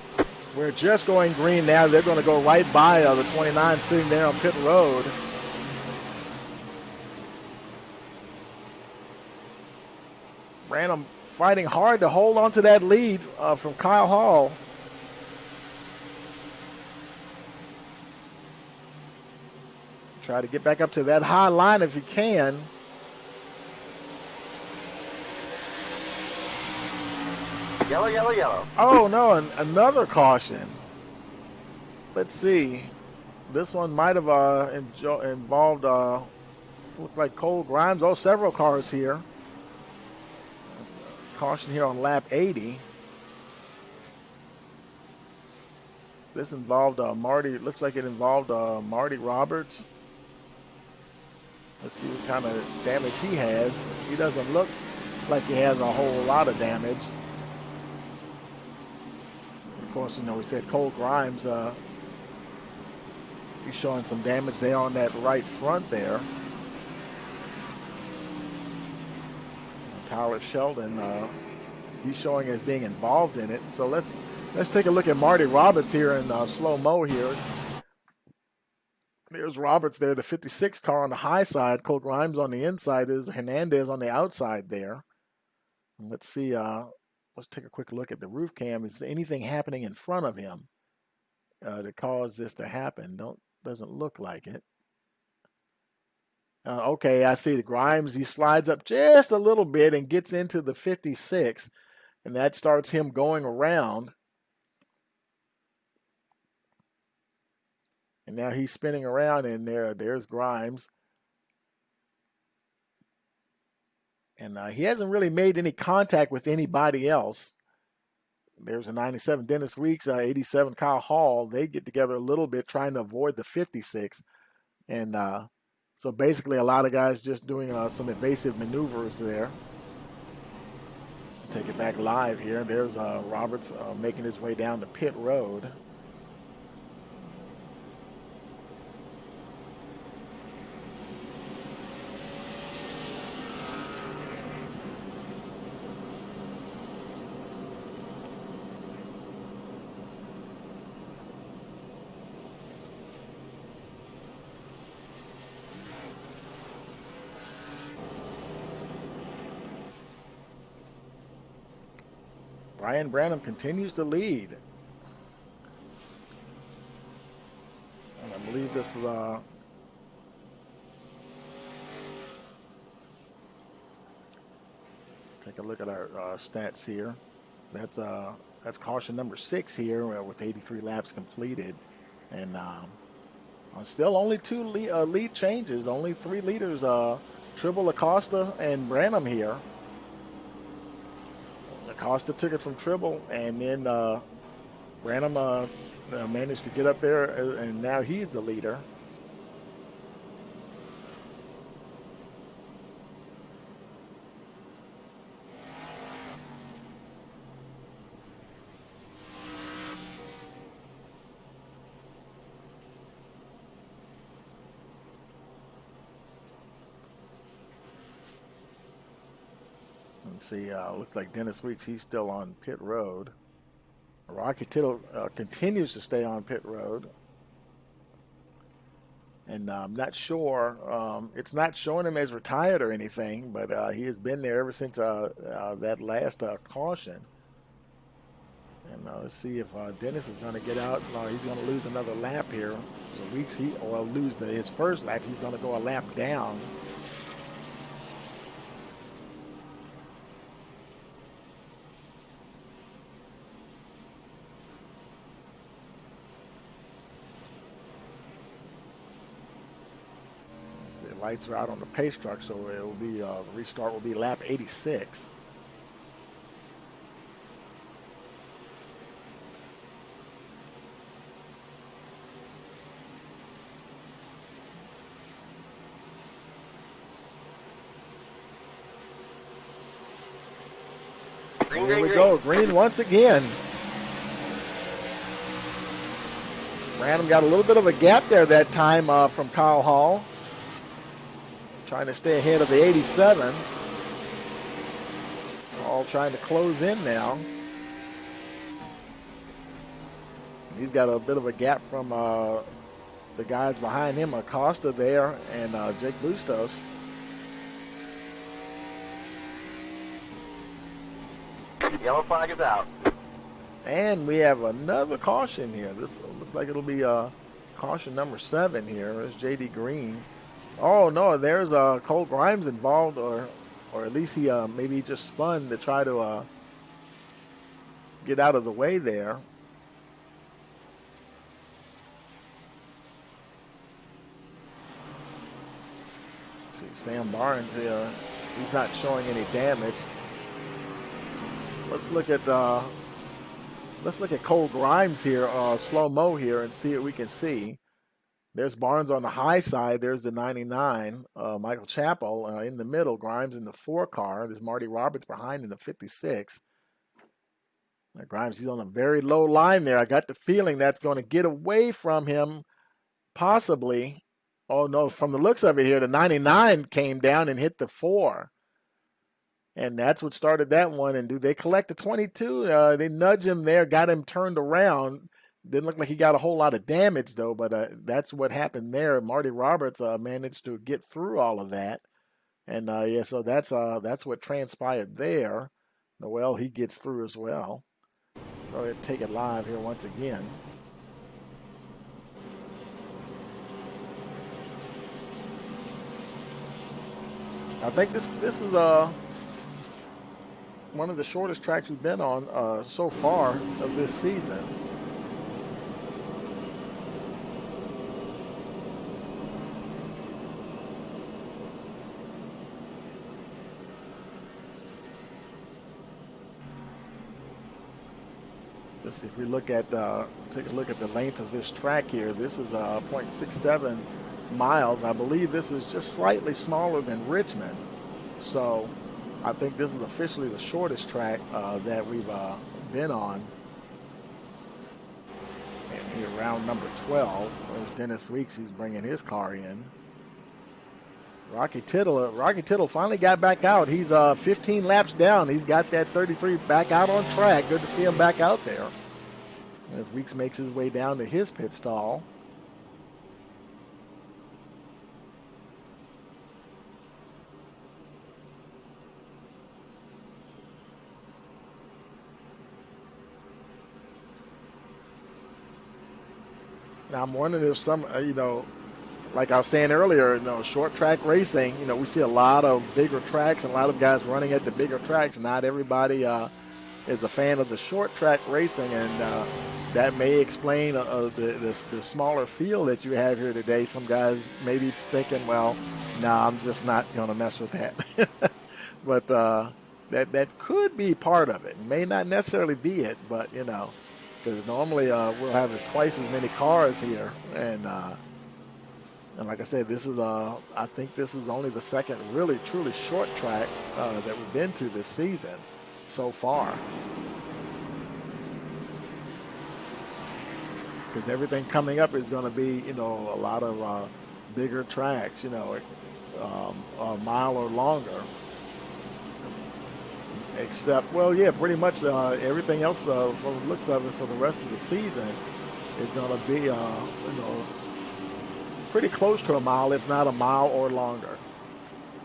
we're just going green now. They're going to go right by the 29 sitting there on pit road. Branham fighting hard to hold on to that lead from Kyle Hall. Try to get back up to that high line if he can. Yellow. Oh, no, another caution. Let's see. This one might have involved, looked like Cole Grimes. Oh, several cars here. Caution here on lap 80. This involved Marty. It looks like it involved Marty Roberts. Let's see what kind of damage he has. He doesn't look like he has a whole lot of damage. Of course, we said Cole Grimes. He's showing some damage there on that right front there. Tyler Sheldon, he's showing as being involved in it. So let's take a look at Marty Roberts here in slow-mo here. There's Roberts there, the 56 car on the high side. Cole Grimes on the inside. There's Hernandez on the outside there. And let's see. Let's take a quick look at the roof cam. Is anything happening in front of him to cause this to happen? Doesn't look like it. Okay, I see the Grimes. He slides up just a little bit and gets into the 56, and that starts him going around. And now he's spinning around, and there's Grimes. And he hasn't really made any contact with anybody else. There's a 97 Dennis Weeks, 87 Kyle Hall. They get together a little bit trying to avoid the 56. And so basically a lot of guys just doing some evasive maneuvers there. Take it back live here. There's Roberts making his way down to pit road. Ryan Branham continues to lead. And I believe this is take a look at our stats here. That's caution number 6 here with 83 laps completed, and still only 2 lead changes, only 3 leaders. Tribble, Acosta, and Branham here. Acosta took it from Tribble, and then Branham managed to get up there, and now he's the leader. Let's see, looks like Dennis Weeks, he's still on pit road. Rocky Tittle continues to stay on pit road. And I'm not sure. It's not showing him as retired or anything, but he has been there ever since that last caution. And let's see if Dennis is going to get out. No, he's going to lose another lap here. So Weeks, or lose his first lap. He's going to go a lap down. The lights are out on the pace truck, so it will be the restart will be lap 86. Green, Here green, we green. go, green once again. Random got a little bit of a gap there that time from Kyle Hall. Trying to stay ahead of the 87. All trying to close in now. He's got a bit of a gap from the guys behind him, Acosta there and Jake Bustos. Yellow flag is out. And we have another caution here. This looks like it'll be caution number 7 here. There's JD Green. Oh no, there's Cole Grimes involved, or at least he maybe just spun to try to get out of the way there. See Sam Barnes here. He's not showing any damage. Let's look at Cole Grimes here, slow mo here, and see what we can see. There's Barnes on the high side. There's the 99, Michael Chappell in the middle. Grimes in the 4 car. There's Marty Roberts behind in the 56. Now Grimes, he's on a very low line there. I got the feeling that's going to get away from him, possibly. Oh no, from the looks of it here, the 99 came down and hit the 4. And that's what started that one. And do they collect the 22? They nudge him there, got him turned around. Didn't look like he got a whole lot of damage, though, but that's what happened there. Marty Roberts managed to get through all of that. And, yeah, so that's what transpired there. Noel, he gets through as well. Go ahead and take it live here once again. I think this is one of the shortest tracks we've been on so far of this season. Just if we look at take a look at the length of this track here, this is 0.67 miles. I believe this is just slightly smaller than Richmond. So I think this is officially the shortest track that we've been on. And here, round number 12, there's Dennis Weeks. He's bringing his car in. Rocky Tittle finally got back out. He's 15 laps down. He's got that 33 back out on track. Good to see him back out there. As Weeks makes his way down to his pit stall. Now I'm wondering if some, like I was saying earlier, short track racing, we see a lot of bigger tracks and a lot of guys running at the bigger tracks. Not everybody is a fan of the short track racing, and that may explain the smaller field that you have here today. Some guys may be thinking, well, I'm just not going to mess with that. But that could be part of it. May not necessarily be it, but, because normally we'll have twice as many cars here, and like I said, this is I think this is only the second really truly short track that we've been to this season so far, because everything coming up is going to be a lot of bigger tracks, a mile or longer. Except, well, yeah, pretty much everything else from the looks of it for the rest of the season is going to be, pretty close to a mile, if not a mile or longer.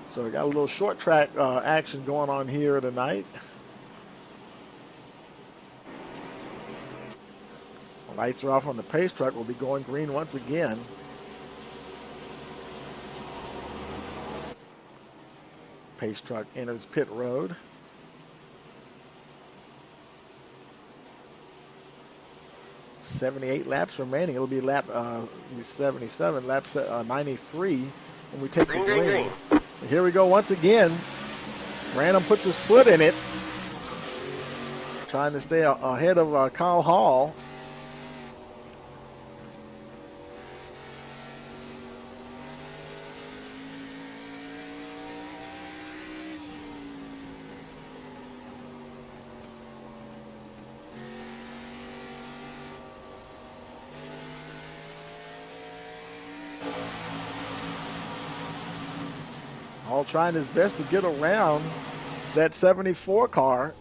So we got a little short track action going on here tonight. Lights are off on the pace truck. Will be going green once again. Pace truck enters pit road. $78 laps remaining. It'll be lap 77, lap 93 when we take the green. Here we go once again. Branham puts his foot in it, trying to stay ahead of Kyle Hall. Hall trying his best to get around that 74 car.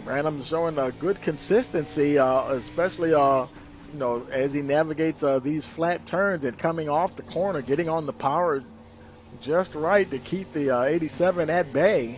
Branham showing a good consistency, especially as he navigates these flat turns and coming off the corner, getting on the power just right to keep the 87 at bay.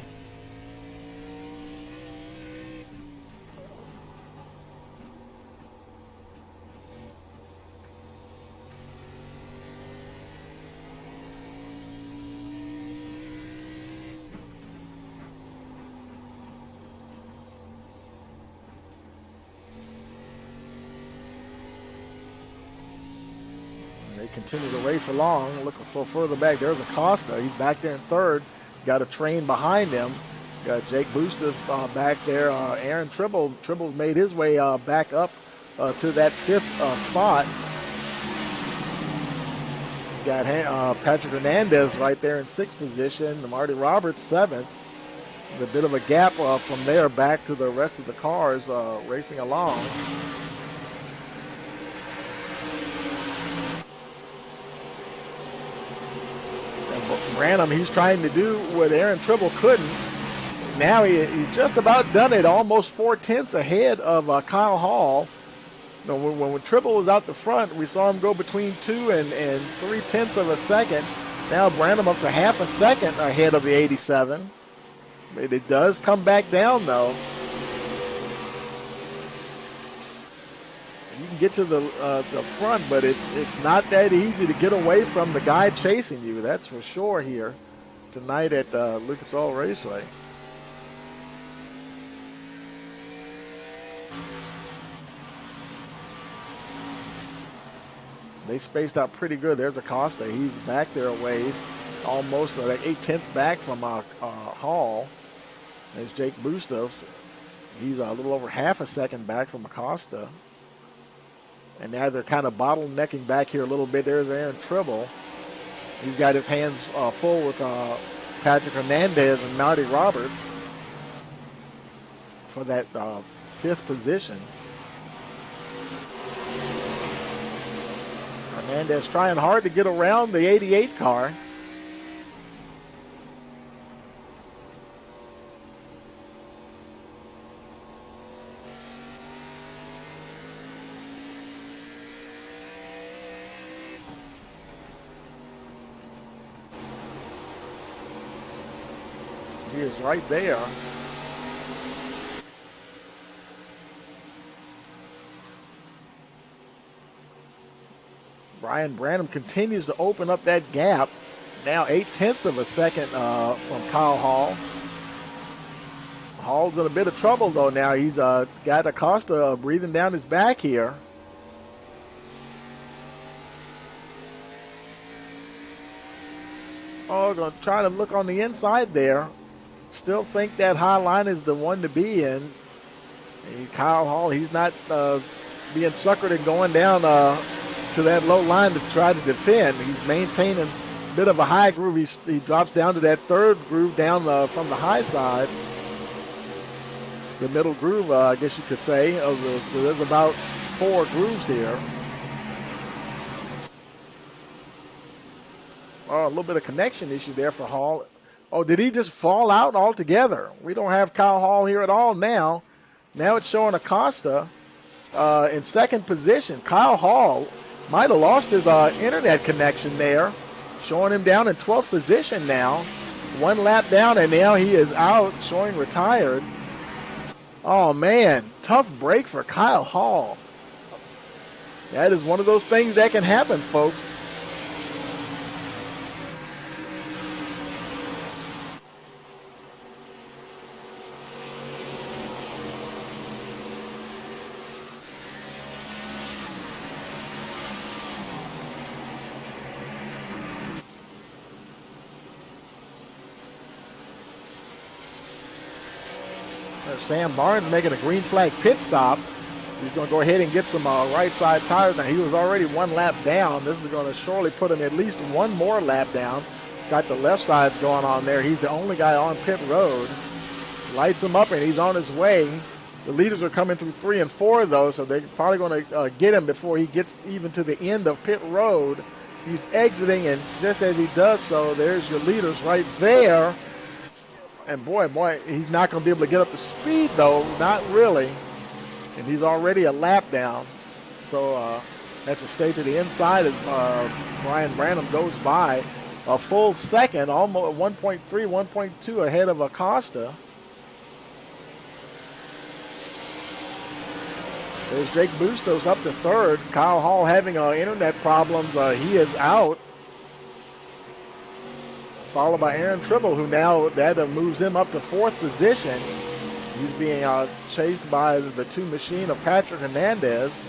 Continue to race along, looking for further back. There's Acosta. He's back there in third. Got a train behind him. Got Jake Bustos back there. Aaron Tribble's made his way back up to that fifth spot. Got Patrick Hernandez right there in sixth position. Marty Roberts seventh. A bit of a gap from there back to the rest of the cars racing along. Branham, he's trying to do what Aaron Tribble couldn't. Now he's just about done it, almost 4/10 ahead of Kyle Hall. When Tribble was out the front, we saw him go between 2 and 3/10 of a second. Now Branham up to half a second ahead of the 87. But it does come back down, though. You can get to the front, but it's not that easy to get away from the guy chasing you. That's for sure here tonight at Lucas Oil Raceway. They spaced out pretty good. There's Acosta. He's back there a ways, almost like 8/10 back from Hall. There's Jake Bustos. He's a little over half a second back from Acosta. And now they're kind of bottlenecking back here a little bit. There's Aaron Tribble. He's got his hands full with Patrick Hernandez and Marty Roberts for that fifth position. Hernandez trying hard to get around the 88 car. He is right there. Brian Branham continues to open up that gap. Now 8/10 of a second from Kyle Hall. Hall's in a bit of trouble though now. He's got Acosta breathing down his back here. Oh, going to try to look on the inside there. Still think that high line is the one to be in. Kyle Hall, he's not being suckered and going down to that low line to try to defend. He's maintaining a bit of a high groove. He drops down to that third groove down from the high side. The middle groove, I guess you could say. There's about 4 grooves here. Oh, a little bit of connection issue there for Hall. Oh, did he just fall out altogether? We don't have Kyle Hall here at all now. Now it's showing Acosta in second position. Kyle Hall Might have lost his internet connection there, showing him down in 12th position now. 1 lap down, and now he is out, showing retired. Oh, man, tough break for Kyle Hall. That is one of those things that can happen, folks. There's Sam Barnes making a green flag pit stop. He's going to go ahead and get some right side tires. Now, he was already 1 lap down. This is going to surely put him at least 1 more lap down. Got the left sides going on there. He's the only guy on pit road. Lights him up, and he's on his way. The leaders are coming through 3 and 4, though, so they're probably going to get him before he gets even to the end of pit road. He's exiting, and just as he does so, there's your leaders right there. And boy, he's not going to be able to get up to speed, though. Not really. And he's already a lap down. So that's a stay to the inside as Brian Branham goes by. A full second, almost 1.3, 1.2 ahead of Acosta. There's Jake Bustos up to 3rd. Kyle Hall having internet problems. He is out. Followed by Aaron Tribble, who now that moves him up to 4th position. He's being chased by the 2 machine of Patrick Hernandez.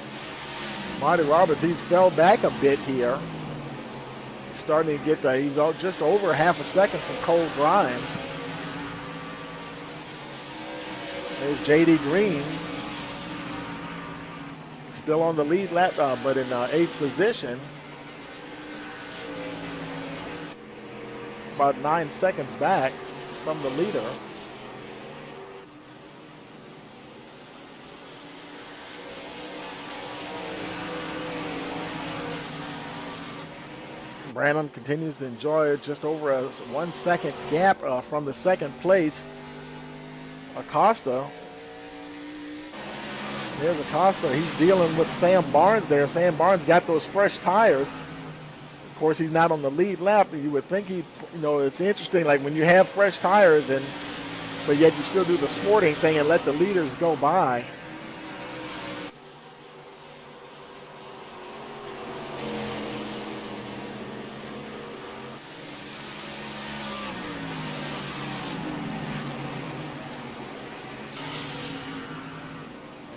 Marty Roberts, he's fell back a bit here. He's starting to get, he's just over half a second from Cole Grimes. There's J.D. Green. Still on the lead lap, but in 8th position. About 9 seconds back from the leader. Branham continues to enjoy just over a 1 second gap from the 2nd place. Acosta. There's Acosta. He's dealing with Sam Barnes there. Sam Barnes got those fresh tires. Of course, he's not on the lead lap. You would think it's interesting, like when you have fresh tires, but yet you still do the sporting thing and let the leaders go by.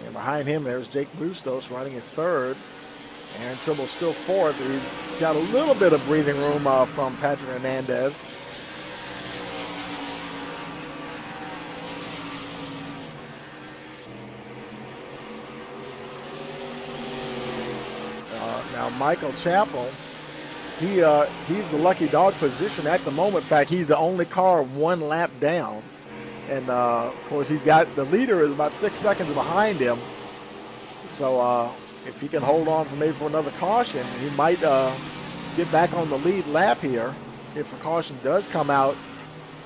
And behind him, there's Jake Bustos running in 3rd. Aaron Tribble still 4th. He got a little bit of breathing room from Patrick Hernandez. Now Michael Chappell, he's the lucky dog position at the moment. In fact, he's the only car 1 lap down. And of course, he's got the leader is about 6 seconds behind him. So if he can hold on for another caution, he might get back on the lead lap here if a caution does come out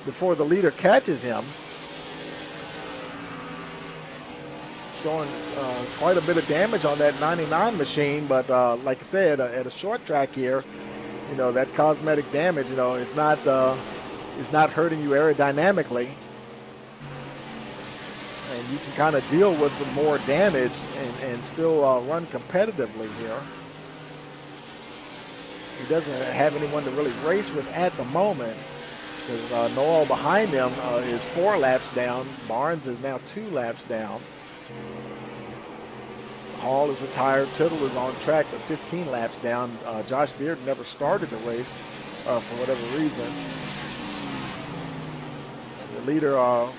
before the leader catches him. Showing quite a bit of damage on that 99 machine, but like I said, at a short track here, that cosmetic damage, it's not hurting you aerodynamically. And you can kind of deal with the more damage and still run competitively here. He doesn't have anyone to really race with at the moment because Noel behind him is 4 laps down. Barnes is now 2 laps down. Hall is retired. Tittle is on track but 15 laps down. Josh Beard never started the race for whatever reason. The leader,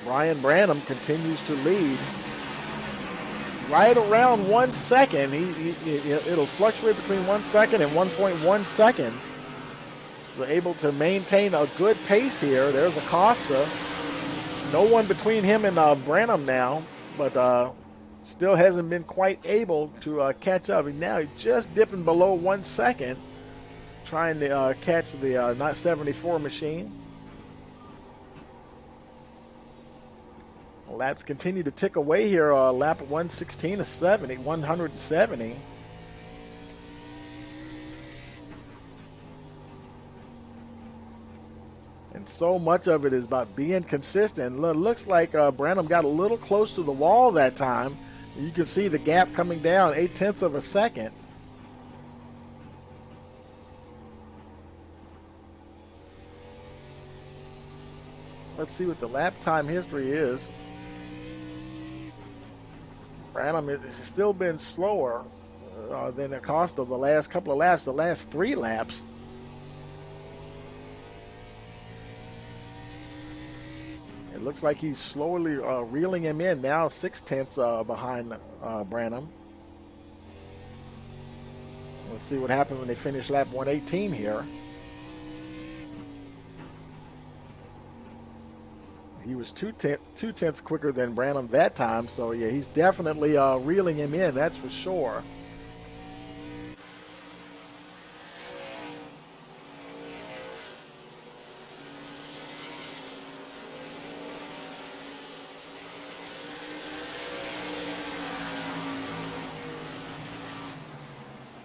Brian Branham, continues to lead. Right around 1 second. It'll fluctuate between 1 second and 1.1 seconds. We're able to maintain a good pace here. There's Acosta. No one between him and Branham now, but still hasn't been quite able to catch up. And now he's just dipping below 1 second, trying to catch the 74 machine. Laps continue to tick away here. Lap 116 to 170. And so much of it is about being consistent. Looks like Branham got a little close to the wall that time. You can see the gap coming down 0.8 of a second. Let's see what the lap time history is. Branham has still been slower than Acosta the last couple of laps, the last 3 laps. It looks like he's slowly reeling him in now, 0.6 behind Branham. Let's see what happens when they finish lap 118 here. He was 2/10 quicker than Branham that time, so yeah, he's definitely reeling him in, that's for sure.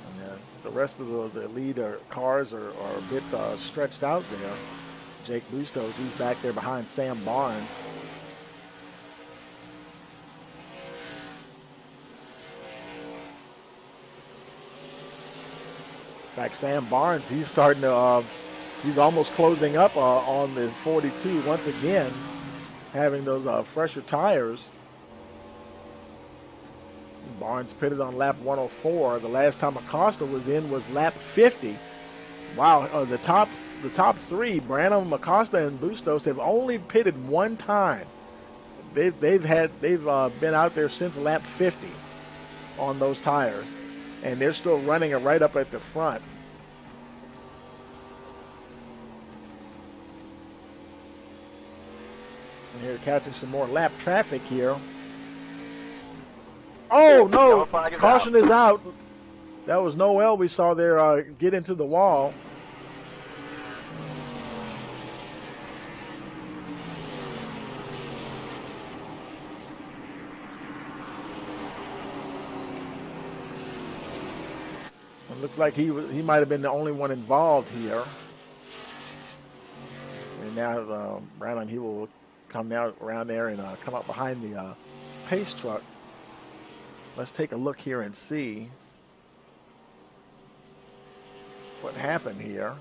And the rest of the lead cars are a bit stretched out there. Jake Bustos, he's back there behind Sam Barnes. In fact, Sam Barnes, he's starting to, he's almost closing up on the 42 once again, having those fresher tires. Barnes pitted on lap 104. The last time Acosta was in was lap 50. Wow, the top 3, Branham, Acosta, and Bustos, have only pitted one time. They've been out there since lap 50 on those tires, and they're still running it right up at the front. And here catching some more lap traffic here. Oh no! Caution is out. That was Noel we saw there get into the wall. It looks like he might have been the only one involved here. And now Branham, he will come now around there and come up behind the pace truck. Let's take a look here and see what happened here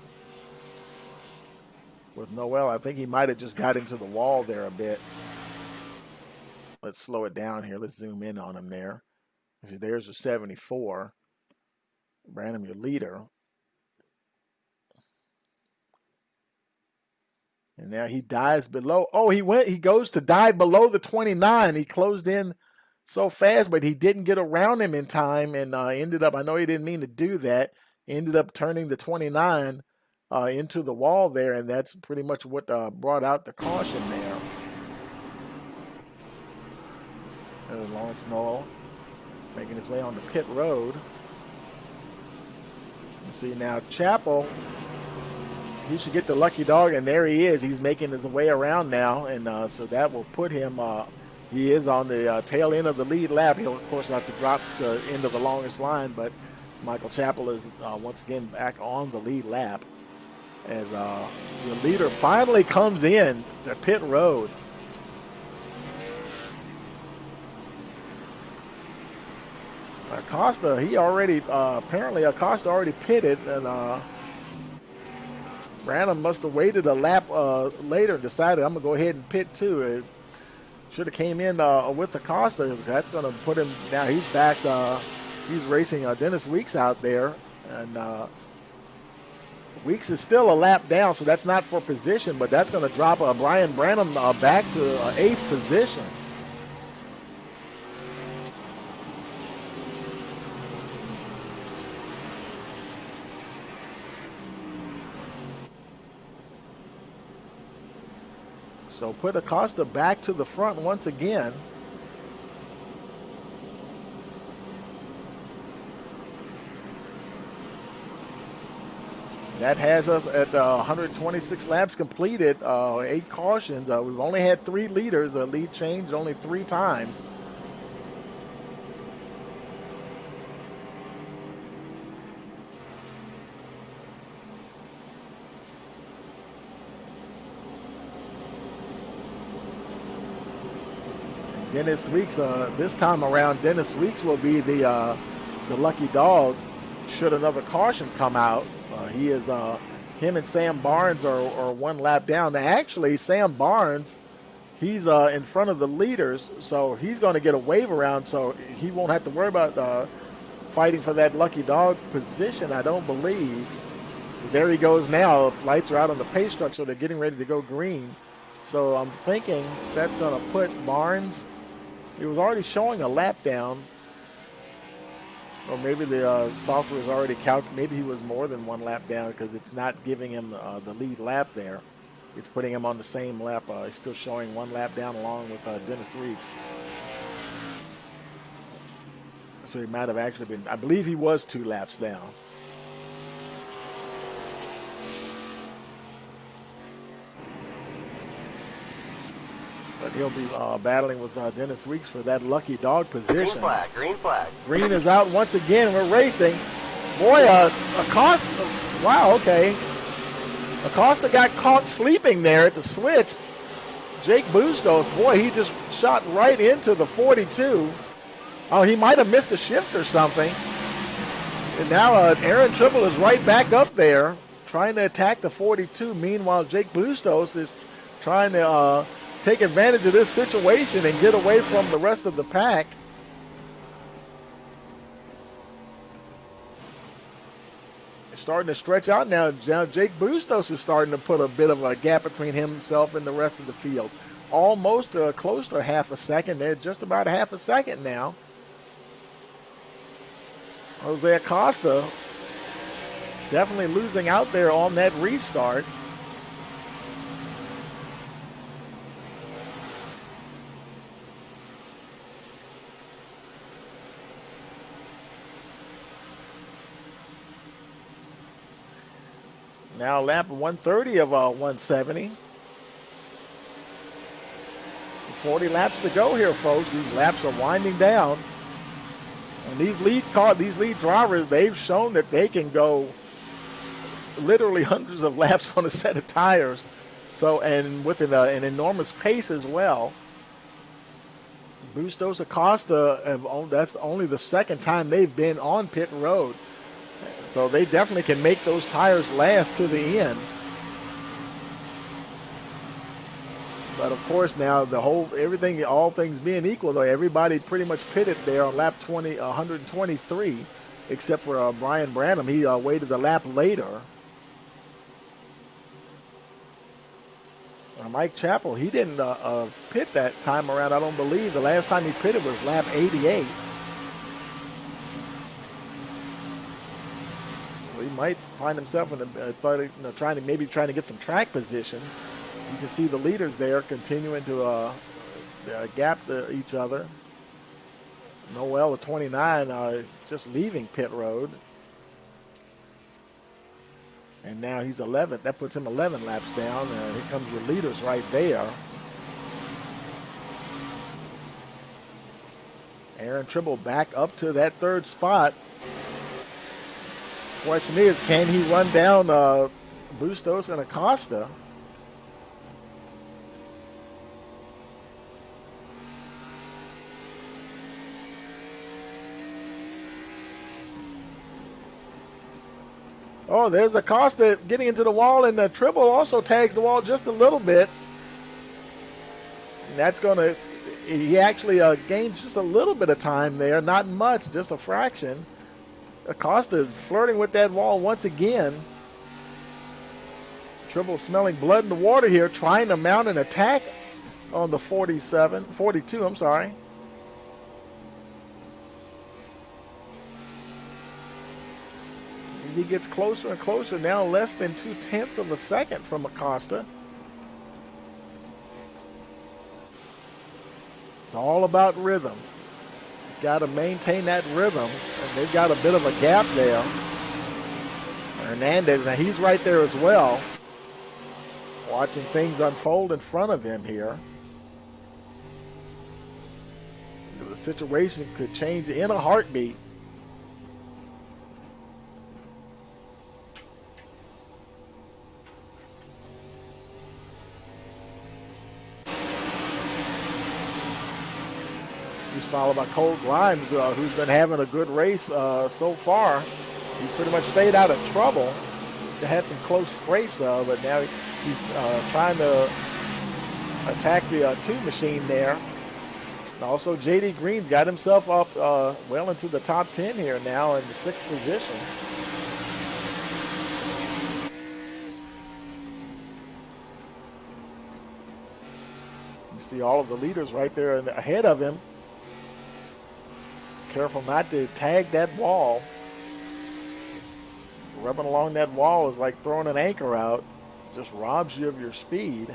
with Noel. I think he might have just got into the wall there a bit. Let's slow it down here. Let's zoom in on him there. There's a 74. Branham, your leader. And now he dives below. Oh, he goes to dive below the 29. He closed in so fast, but he didn't get around him in time and ended up, I know he didn't mean to do that, ended up turning the 29 into the wall there, and that's pretty much what brought out the caution there. There's Lawrence Noel making his way on the pit road. See now, Chappell, he should get the lucky dog, and there he is. He's making his way around now, and so that will put him, he is on the tail end of the lead lap. He'll, of course, have to drop the end of the longest line, but Michael Chappell is once again back on the lead lap as the leader finally comes in the pit road. Acosta, he already, apparently Acosta already pitted, and Branham must have waited a lap later and decided, I'm going to go ahead and pit too. It should have came in with Acosta. That's going to put him, now he's back, he's racing Dennis Weeks out there, and Weeks is still a lap down, so that's not for position, but that's going to drop Brian Branham back to 8th position. So put Acosta back to the front once again. That has us at 126 laps completed, 8 cautions. We've only had 3 leaders. A lead changed only 3 times. Dennis Weeks, this time around, Dennis Weeks will be the lucky dog should another caution come out. He is, him and Sam Barnes are one lap down. Now, actually, Sam Barnes, he's in front of the leaders, so he's going to get a wave around, so he won't have to worry about fighting for that lucky dog position, I don't believe. There he goes now. Lights are out on the pace truck, so they're getting ready to go green. So I'm thinking that's going to put Barnes. He was already showing a lap down. Or maybe the software is already calculated. Maybe he was more than one lap down because it's not giving him the lead lap there. It's putting him on the same lap. He's still showing one lap down along with Dennis Weeks. So he might have actually been, I believe he was 2 laps down. But he'll be battling with Dennis Weeks for that lucky dog position. Green flag, green flag. Green is out once again. We're racing. Boy, Acosta, wow, okay. Acosta got caught sleeping there at the switch. Jake Bustos, boy, he just shot right into the 42. Oh, he might have missed a shift or something. And now Aaron Tribble is right back up there trying to attack the 42. Meanwhile, Jake Bustos is trying to take advantage of this situation and get away from the rest of the pack. It's starting to stretch out now. Now Jake Bustos is starting to put a bit of a gap between himself and the rest of the field. Almost close to half a second. They're just about half a second now. Jose Acosta definitely losing out there on that restart. Now lap 130 of 170. 40 laps to go here, folks. These laps are winding down. And these lead drivers, they've shown that they can go literally hundreds of laps on a set of tires. So, and with an enormous pace as well. Bustos Acosta, that's only the second time they've been on pit road. So they definitely can make those tires last to the end. But of course now all things being equal, though, everybody pretty much pitted there on lap 123, except for Brian Branham. He waited a lap later. Mike Chappell, he didn't pit that time around, I don't believe. The last time he pitted was lap 88. So he might find himself in trying to get some track position. You can see the leaders there continuing to gap each other. Noel at 29 is just leaving pit road. And now he's 11th. That puts him 11 laps down. Here comes your leaders right there. Aaron Tribble back up to that 3rd spot. Question is, can he run down Bustos and Acosta? Oh, there's Acosta getting into the wall, and Tribble also tags the wall just a little bit. And that's going to, he actually gains just a little bit of time there, not much, just a fraction. Acosta flirting with that wall once again. Tribble smelling blood in the water here, trying to mount an attack on the 42, I'm sorry. He gets closer and closer, now less than 0.2 of a second from Acosta. It's all about rhythm. You've got to maintain that rhythm, and they've got a bit of a gap there. Hernandez, and he's right there as well, watching things unfold in front of him here. The situation could change in a heartbeat. He's followed by Cole Grimes, who's been having a good race so far. He's pretty much stayed out of trouble. They had some close scrapes, but now he's trying to attack the 2 machine there. And also, J.D. Green's got himself up well into the top 10 here now in the 6th position. You see all of the leaders right there ahead of him. Careful not to tag that wall. Rubbing along that wall is like throwing an anchor out. Just robs you of your speed.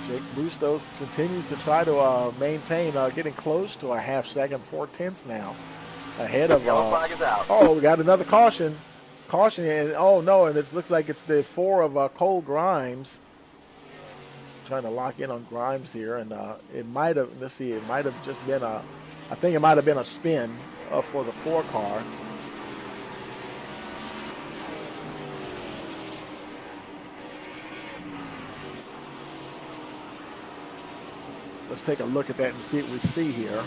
Jake Bustos continues to try to maintain getting close to a half second, 4/10 now. Ahead of Yellow flag is out. Oh, we got another caution. And oh no, and it looks like it's the 4 of Cole Grimes. Trying to lock in on Grimes here, and it might have, let's see, it might have just been I think it might have been a spin for the 4 car. Let's take a look at that and see what we see here.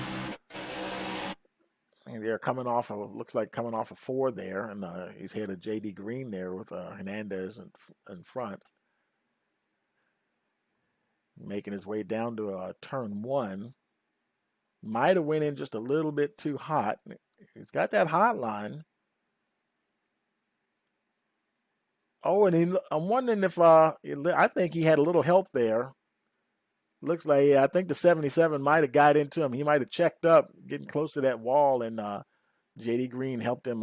And they're coming off of, looks like coming off of 4 there, and he's had a J.D. Green there with Hernandez in front. Making his way down to turn 1. Might have went in just a little bit too hot. He's got that hot line. Oh, and I'm wondering if I think he had a little help there. Looks like, I think the 77 might have got into him. He might have checked up, getting close to that wall, and J.D. Green helped him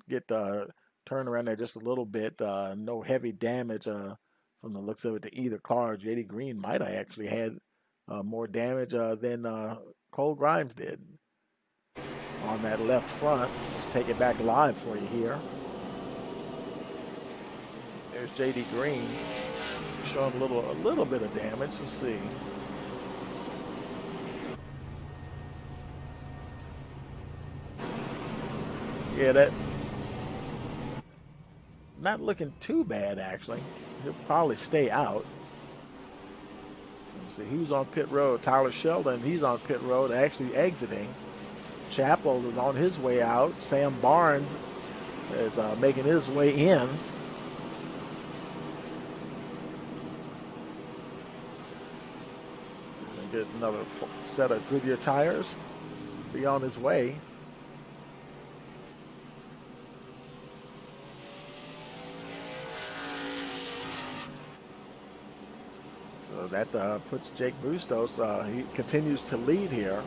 get turned around there just a little bit. No heavy damage from the looks of it to either car. J.D. Green might have actually had more damage than Cole Grimes did on that left front. Let's take it back live for you here. There's J.D. Green showing a little bit of damage. Let's see. Yeah, that not looking too bad actually. He'll probably stay out. Let's see who's on pit road. Tyler Sheldon, he's on pit road, actually exiting. Chappell is on his way out. Sam Barnes is making his way in. Get another set of Goodyear tires. Be on his way. So that puts Jake Bustos. He continues to lead here.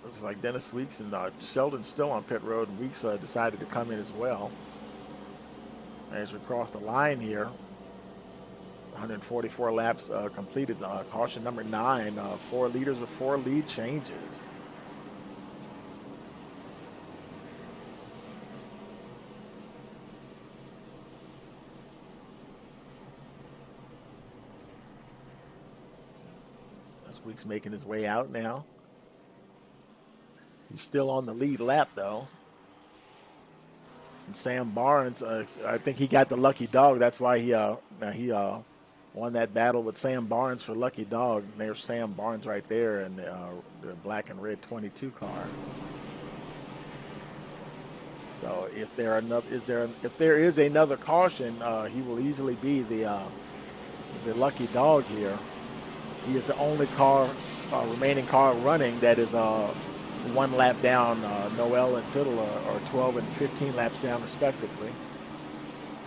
Looks like Dennis Weeks and Sheldon's still on pit road. Weeks decided to come in as well. As we cross the line here. 144 laps completed. Caution number 9. 4 leaders with 4 lead changes. This Weeks making his way out now. He's still on the lead lap though. And Sam Barnes, I think he got the lucky dog. That's why he won that battle with Sam Barnes for lucky dog. And there's Sam Barnes right there in the black and red 22 car. So if there is another caution, he will easily be the lucky dog here. He is the only remaining car running that is 1 lap down. Noel and Tittle are 12 and 15 laps down respectively.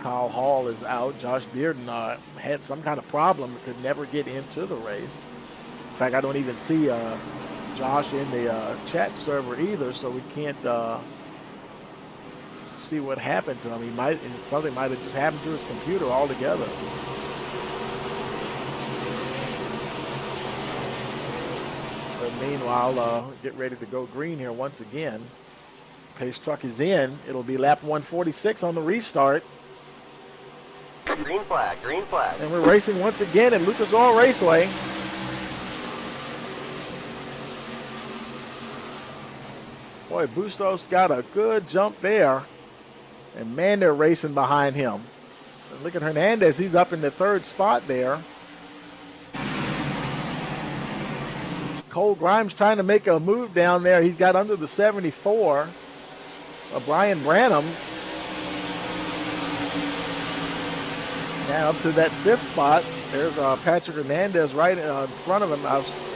Kyle Hall is out. Josh Bearden had some kind of problem, could never get into the race. In fact, I don't even see Josh in the chat server either, so we can't see what happened to him. Something might have just happened to his computer altogether. But meanwhile, get ready to go green here once again. Pace truck is in. It'll be lap 146 on the restart. Green flag, green flag. And we're racing once again at Lucas Oil Raceway. Boy, Bustos got a good jump there. And man, they're racing behind him. And look at Hernandez. He's up in the third spot there. Cole Grimes trying to make a move down there. He's got under the 74. Brian Branham now up to that fifth spot. There's Patrick Hernandez right in front of him.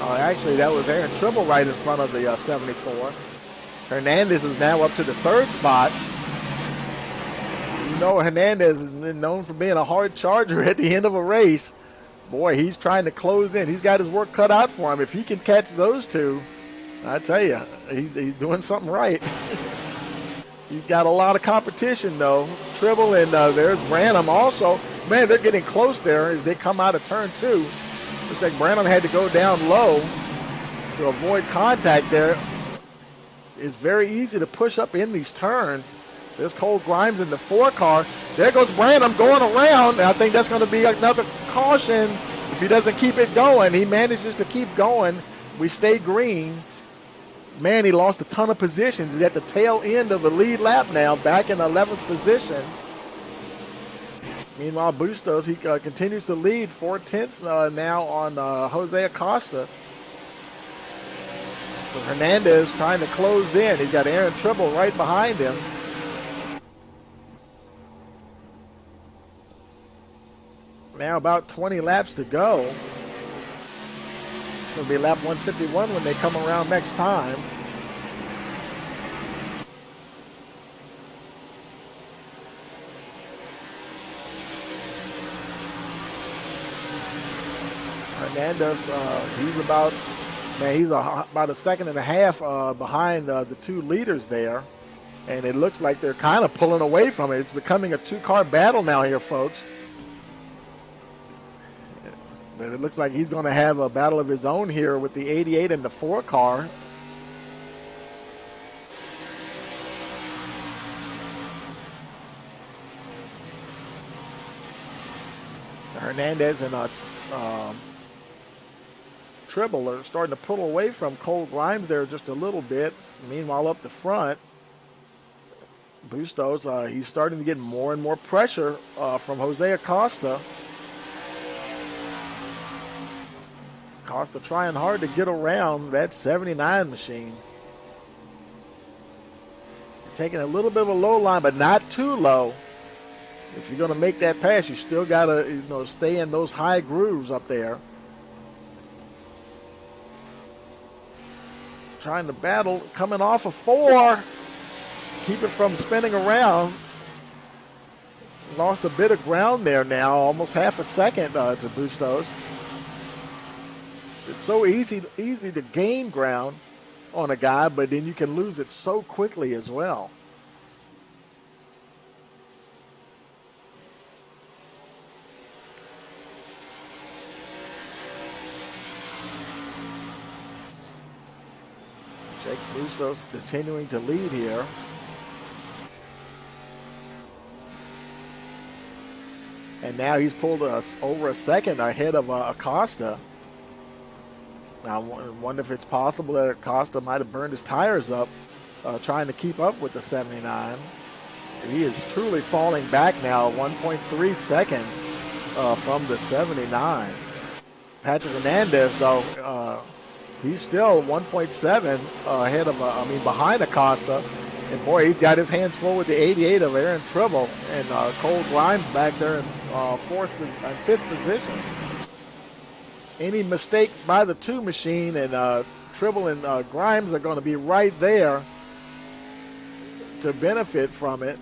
Actually, that was Aaron Tribble right in front of the 74. Hernandez is now up to the third spot. You know, Hernandez is known for being a hard charger at the end of a race. Boy, he's trying to close in. He's got his work cut out for him. If he can catch those two, I tell you, he's doing something right. He's got a lot of competition, though. Tribble and there's Branham also. Man, they're getting close there as they come out of turn two. Looks like Branham had to go down low to avoid contact there. It's very easy to push up in these turns. There's Cole Grimes in the 4 car. There goes Branham going around. And I think that's going to be another caution if he doesn't keep it going. He manages to keep going. We stay green. Man, he lost a ton of positions. He's at the tail end of the lead lap now, back in 11th position. Meanwhile, Bustos, he continues to lead 4/10 now on Jose Acosta. But Hernandez trying to close in. He's got Aaron Tribble right behind him. Now about 20 laps to go. It'll be lap 151 when they come around next time. Hernandez, he's about a second and a half behind the two leaders there. And it looks like they're kind of pulling away from it. It's becoming a 2-car battle now here, folks. But it looks like he's going to have a battle of his own here with the 88 and the 4 car. Hernandez and Tribble are starting to pull away from Cole Grimes there just a little bit. Meanwhile, up the front, Bustos, he's starting to get more and more pressure from Jose Acosta. Acosta trying hard to get around that 79 machine. Taking a little bit of a low line, but not too low. If you're going to make that pass, you still got to stay in those high grooves up there. Trying to battle, coming off of 4. Keep it from spinning around. Lost a bit of ground there now, almost half a second to Bustos. It's so easy to gain ground on a guy, but then you can lose it so quickly as well. Jake Bustos continuing to lead here. And now he's pulled us over a second ahead of Acosta. Now, I wonder if it's possible that Acosta might have burned his tires up trying to keep up with the 79. He is truly falling back now, 1.3 seconds from the 79. Patrick Hernandez, though, he's still 1.7 ahead of, behind Acosta. And boy, he's got his hands full with the 88 of Aaron Tribble and Cole Grimes back there in fifth position. Any mistake by the 2 machine and Tribble and Grimes are going to be right there to benefit from it.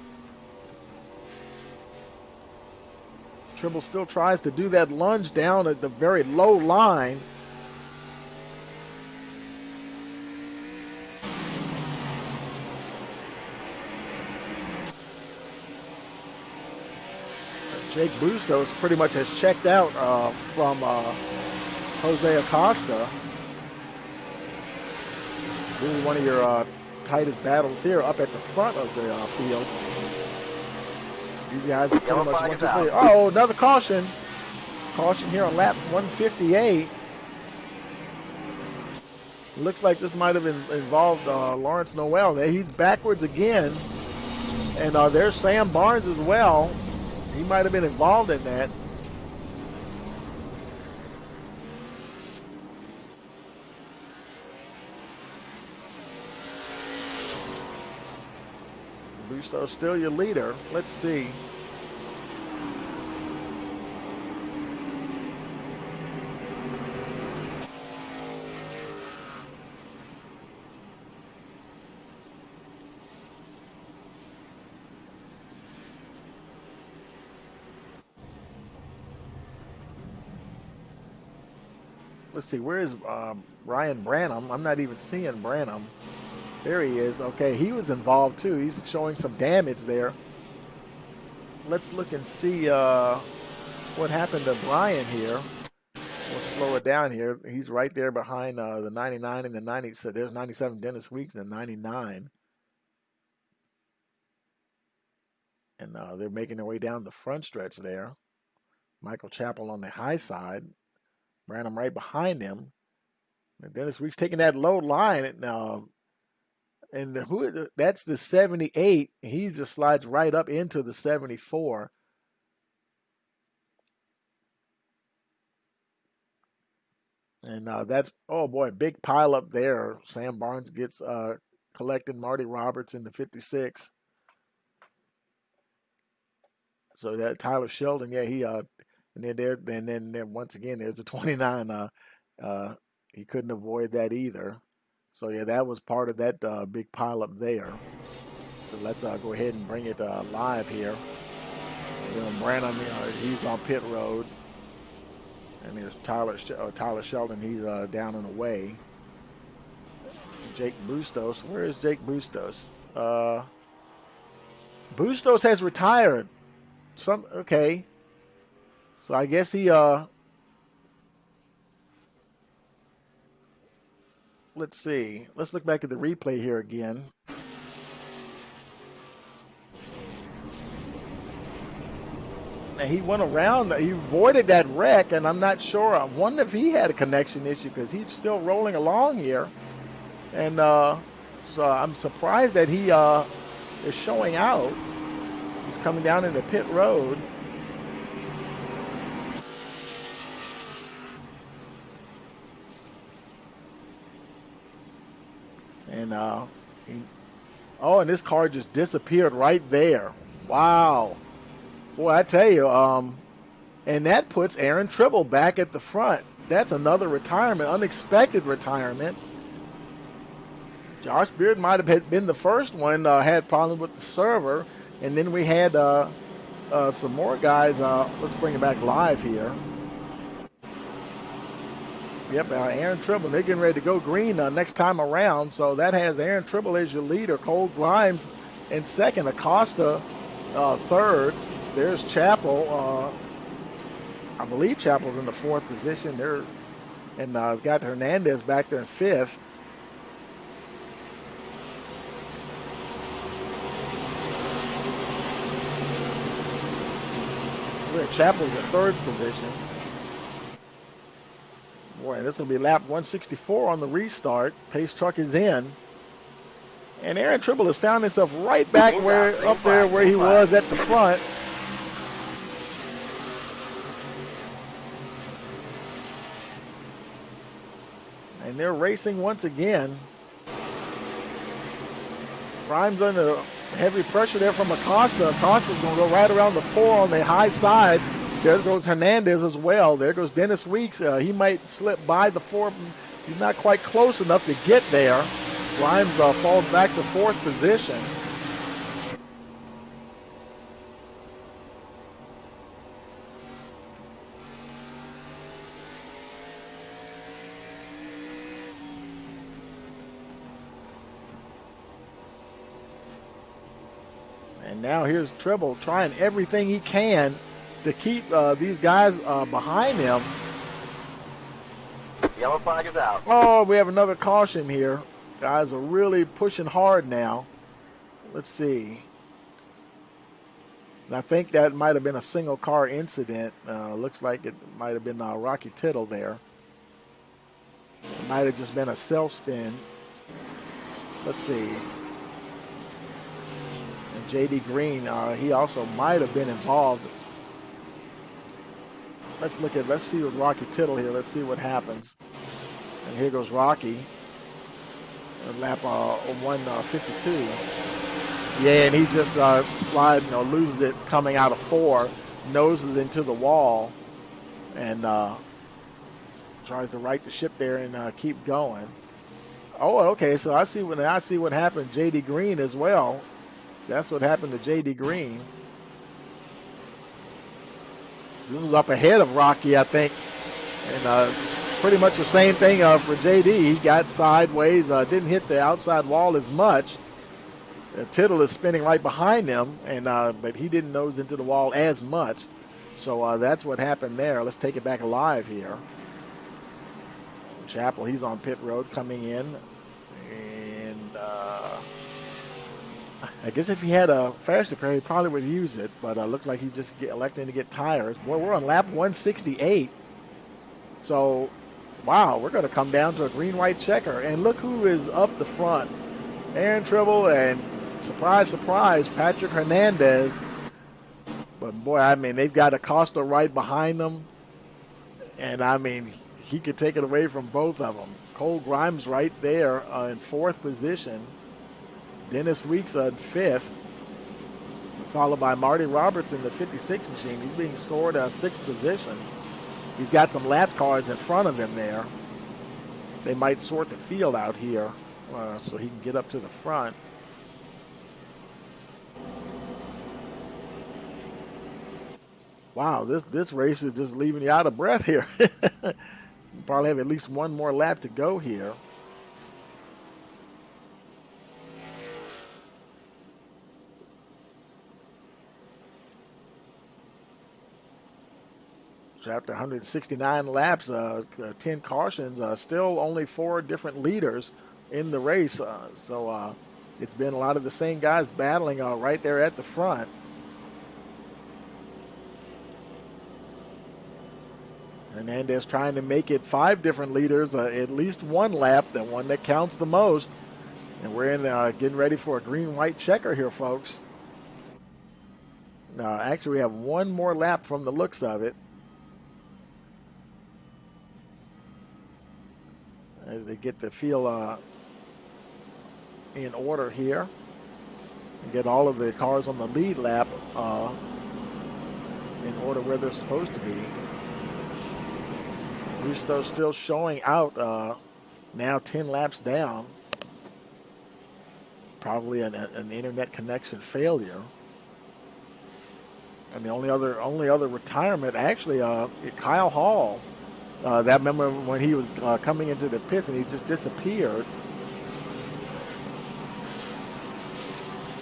Tribble still tries to do that lunge down at the very low line. Jake Bustos pretty much has checked out from Jose Acosta. Really one of your tightest battles here up at the front of the field. These guys are pretty much one, two, three. Oh, another caution. Caution here on lap 158. It looks like this might have involved Lawrence Noel. He's backwards again. And there's Sam Barnes as well. He might have been involved in that. Busto's still your leader. Let's see. Let's see, where is Ryan Branham? I'm not even seeing Branham. There he is. Okay, he was involved too. He's showing some damage there. Let's look and see what happened to Brian here. We'll slow it down here. He's right there behind the 99 and the 90. So there's 97 Dennis Weeks and 99. And they're making their way down the front stretch there. Michael Chappell on the high side. Branham right behind him. And Dennis Weeks taking that low line. And that's the 78. He just slides right up into the 74. And that's, oh boy, big pile up there. Sam Barnes gets collecting Marty Roberts in the 56. So that Tyler Sheldon, yeah, he and then once again there's the 29. He couldn't avoid that either. So yeah, that was part of that big pile up there. So let's go ahead and bring it live here. Branham, he's on pit road, and there's Tyler Sheldon. He's down and away. Jake Bustos, where is Jake Bustos? Bustos has retired. Okay. So I guess he let's see. Let's look back at the replay here again. And he went around, he avoided that wreck, and I'm not sure. I wonder if he had a connection issue because he's still rolling along here. And so I'm surprised that he is showing out. He's coming down into pit road. And and this car just disappeared right there. Wow. Boy, I tell you, and that puts Aaron Tribble back at the front. That's another retirement, unexpected retirement. Josh Beard might have been the first one, had problems with the server. And then we had some more guys. Let's bring it back live here. Yep, Aaron Tribble, they're getting ready to go green next time around. So that has Aaron Tribble as your leader. Cole Grimes in second. Acosta third. There's Chappell. I believe Chappell's in the fourth position. And got Hernandez back there in fifth. Chappell's in third position. Boy, this will be lap 164 on the restart. Pace truck is in. And Aaron Tribble has found himself right back up there where he was at the front. And they're racing once again. Grimes under heavy pressure there from Acosta. Acosta's going to go right around the 4 on the high side. There goes Hernandez as well. There goes Dennis Weeks. He might slip by the 4. He's not quite close enough to get there. Grimes falls back to fourth position. And now here's Tribble trying everything he can to keep these guys behind him. Yellow flag is out. Oh, we have another caution here. Guys are really pushing hard now. Let's see. And I think that might have been a single car incident. Looks like it might have been Rocky Tittle there. It might have just been a self-spin. Let's see. And J.D. Green, he also might have been involved. Let's see with Rocky Tittle here. Let's see what happens. And here goes Rocky. Lap 152. Yeah, and he just sliding or loses it coming out of 4, noses into the wall, and tries to right the ship there and keep going. Oh, okay. So I see what happened to J.D. Green as well. That's what happened to J.D. Green. This is up ahead of Rocky, I think, and pretty much the same thing for J.D. He got sideways, didn't hit the outside wall as much. Tittle is spinning right behind him, and but he didn't nose into the wall as much. So that's what happened there. Let's take it back alive here. Chappell, he's on pit road coming in. And I guess if he had a faster pair, he probably would use it. But looked like he's just electing to get tires. Boy, we're on lap 168. So, wow, we're going to come down to a green-white checker. And look who is up the front. Aaron Tribble and, surprise, surprise, Patrick Hernandez. But, boy, I mean, they've got Acosta right behind them. And, I mean, he could take it away from both of them. Cole Grimes right there in 4th position. Dennis Weeks in 5th. Followed by Marty Roberts in the 56 machine. He's being scored 6th position. He's got some lap cars in front of him there. They might sort the field out here so he can get up to the front. Wow, this race is just leaving you out of breath here. Probably have at least one more lap to go here. After 169 laps, 10 cautions, still only 4 different leaders in the race. So it's been a lot of the same guys battling right there at the front. Hernandez trying to make it 5 different leaders, at least one lap, the one that counts the most. And we're in getting ready for a green-white checker here, folks. Now, actually, we have one more lap from the looks of it. As they get the field in order here and get all of the cars on the lead lap in order where they're supposed to be. Busto still showing out now 10 laps down. Probably an internet connection failure. And the only other retirement, actually, Kyle Hall. That remember when he was coming into the pits and he just disappeared.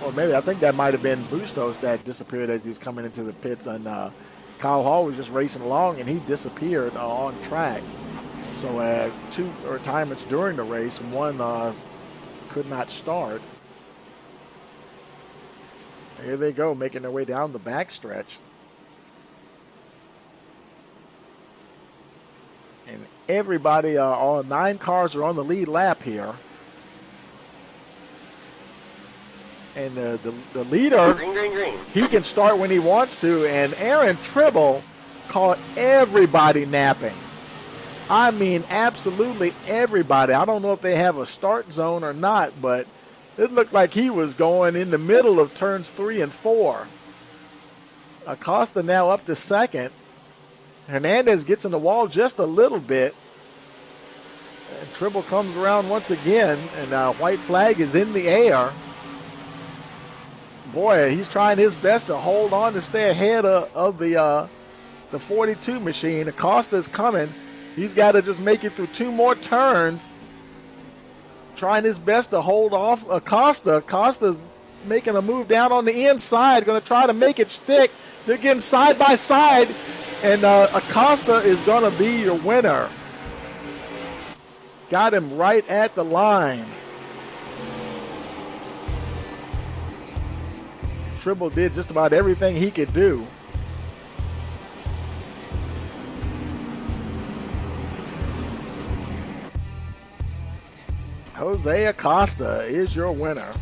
Or maybe I think that might have been Bustos that disappeared as he was coming into the pits, and Kyle Hall was just racing along and he disappeared on track. So 2 retirements during the race, one could not start. Here they go, making their way down the backstretch. And everybody, all 9 cars are on the lead lap here. And the leader, Green. he can start when he wants to. And Aaron Tribble caught everybody napping. I mean, absolutely everybody. I don't know if they have a start zone or not, but it looked like he was going in the middle of turns 3 and 4. Acosta now up to 2nd. Hernandez gets in the wall just a little bit. And Tribble comes around once again, and white flag is in the air. Boy, he's trying his best to hold on to stay ahead of the 42 machine. Acosta's coming. He's got to just make it through 2 more turns. Trying his best to hold off Acosta. Acosta's making a move down on the inside, going to try to make it stick. They're getting side by side. And Acosta is going to be your winner. Got him right at the line. Tribble did just about everything he could do. Jose Acosta is your winner.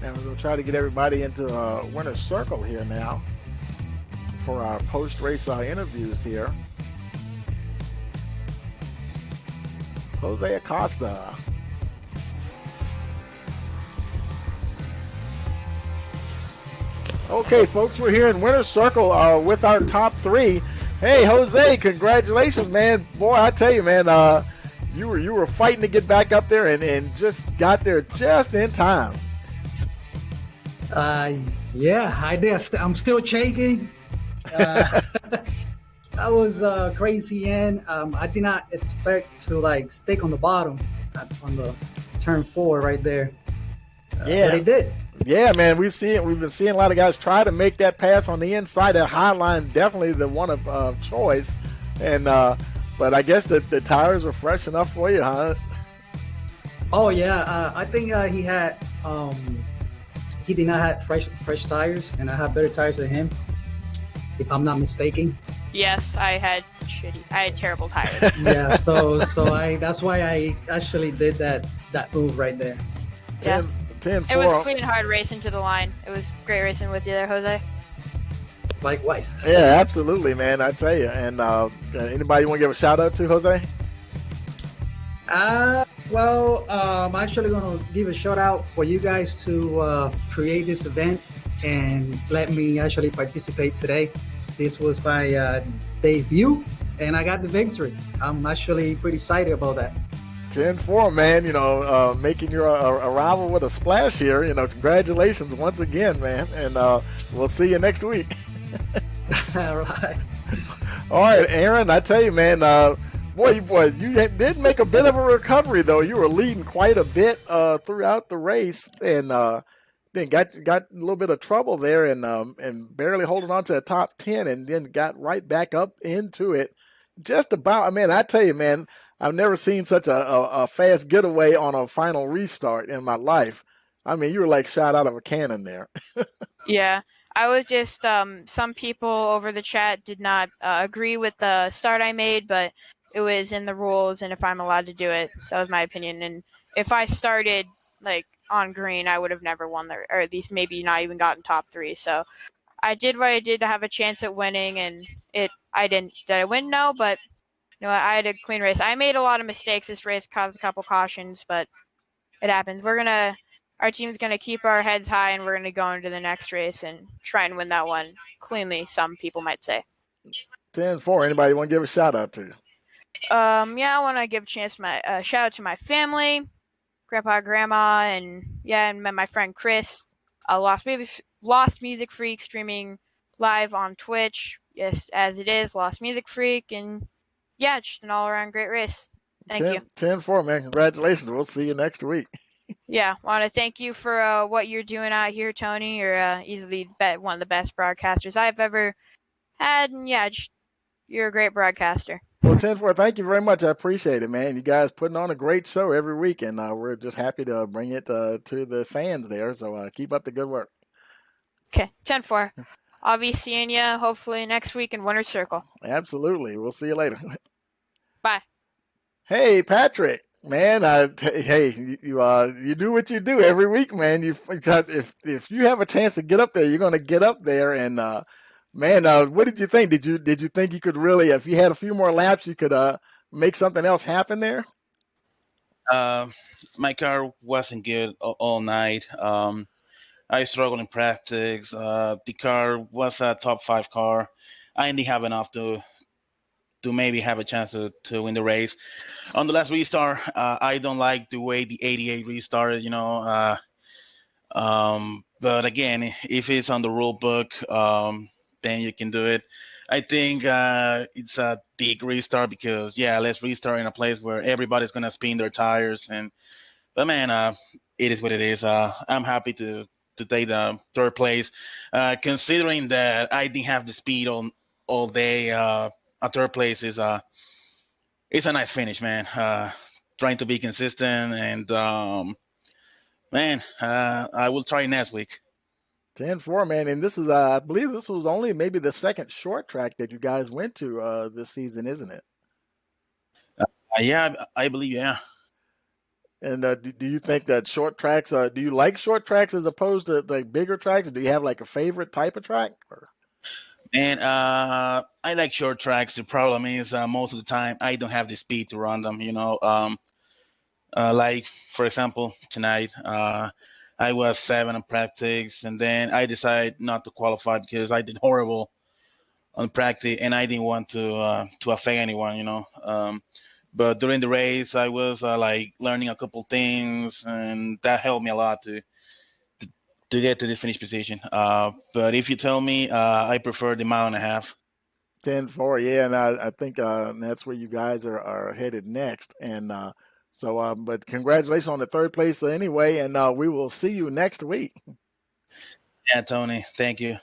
And we're going to try to get everybody into a winner's circle here now for our post-race interviews here. Jose Acosta. Okay, folks, we're here in winner's circle with our top three. Hey, Jose, congratulations, man. Boy, I tell you, man, you were fighting to get back up there and just got there just in time. Yeah, I did. I'm still shaking. That was crazy, and I did not expect to like stick on the bottom on the turn 4 right there. Yeah, but they did. Yeah, man, we've been seeing a lot of guys try to make that pass on the inside. That high line definitely the one of choice, and but I guess the tires were fresh enough for you, huh? Oh yeah, I think he did not have fresh tires, and I have better tires than him, if I'm not mistaken. Yes, I had terrible tires. Yeah, so that's why I actually did that move right there. Yeah. 10-4. It was clean hard racing to the line. It was great racing with you there, Jose. Likewise. Yeah, absolutely, man. I tell you. And anybody you want to give a shout out to, Jose? Well, I'm actually going to give a shout out for you guys to create this event and let me actually participate today. This was my debut, and I got the victory. I'm actually pretty excited about that. 10-4, man. You know, making your arrival with a splash here. You know, congratulations once again, man. And we'll see you next week. All right. All right, Aaron. I tell you, man. Boy, you did make a bit of a recovery though. You were leading quite a bit throughout the race, and then got a little bit of trouble there, and barely holding on to a top 10, and then got right back up into it. Just about. I mean, I tell you, man. I've never seen such a fast getaway on a final restart in my life. I mean, you were like shot out of a cannon there. Yeah, I was just some people over the chat did not agree with the start I made, but it was in the rules, and if I'm allowed to do it, that was my opinion. And if I started like on green, I would have never won or at least maybe not even gotten top 3. So I did what I did to have a chance at winning, and I didn't. Did I win? No, but you know, I had a clean race. I made a lot of mistakes this race, caused a couple cautions, but it happens. Our team's gonna keep our heads high, and we're gonna go into the next race and try and win that one cleanly. Some people might say. 10-4. Anybody want to give a shout out to? Yeah, I want to give a chance shout out to my family, grandpa, grandma, and my friend Chris. Lost Music Freak streaming live on Twitch. Yes, as it is, Lost Music Freak, and yeah, just an all-around great race. Thank you. 10-4, man. Congratulations. We'll see you next week. Yeah, want to thank you for what you're doing out here, Tony. You're easily one of the best broadcasters I've ever had, and yeah, you're a great broadcaster. Well, 10-4, thank you very much. I appreciate it, man. You guys putting on a great show every week, and we're just happy to bring it to the fans there. So keep up the good work. Okay, 10-4. I'll be seeing you hopefully next week in Winner's Circle. Absolutely. We'll see you later. Bye. Hey, Patrick. Man, hey, you do what you do every week, man. If you have a chance to get up there, you're going to get up there. And man, what did you think? Did you think you could really, if you had a few more laps, you could make something else happen there? My car wasn't good all night. I struggled in practice. The car was a top 5 car. I only have enough to maybe have a chance to win the race. On the last restart, I don't like the way the 88 restarted, but again, if it's on the rule book, then you can do it. I think it's a big restart because yeah, let's restart in a place where everybody's gonna spin their tires. And but man, it is what it is. I'm happy to take the third place, considering that I didn't have the speed all day. A third place is it's a nice finish, man. Trying to be consistent and man, I will try next week. 10-4, man. And this is, I believe this was only maybe the second short track that you guys went to this season, isn't it? Yeah, I believe, yeah. And do you think that short tracks, do you like short tracks as opposed to like bigger tracks? Or do you have like a favorite type of track? Or? And I like short tracks. The problem is most of the time I don't have the speed to run them. Like for example, tonight I was seven in practice, and then I decided not to qualify because I did horrible on practice, and I didn't want to affect anyone. But during the race, I was like learning a couple things, and that helped me a lot to get to this finish position. But if you tell me, I prefer the mile and a half. 10-4, yeah, and I think that's where you guys are headed next. And but congratulations on the third place anyway, and we will see you next week. Yeah, Tony, thank you.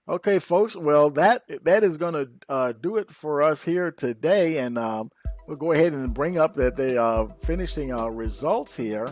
Okay, folks. Well, that is going to do it for us here today, and we'll go ahead and bring up the finishing results here.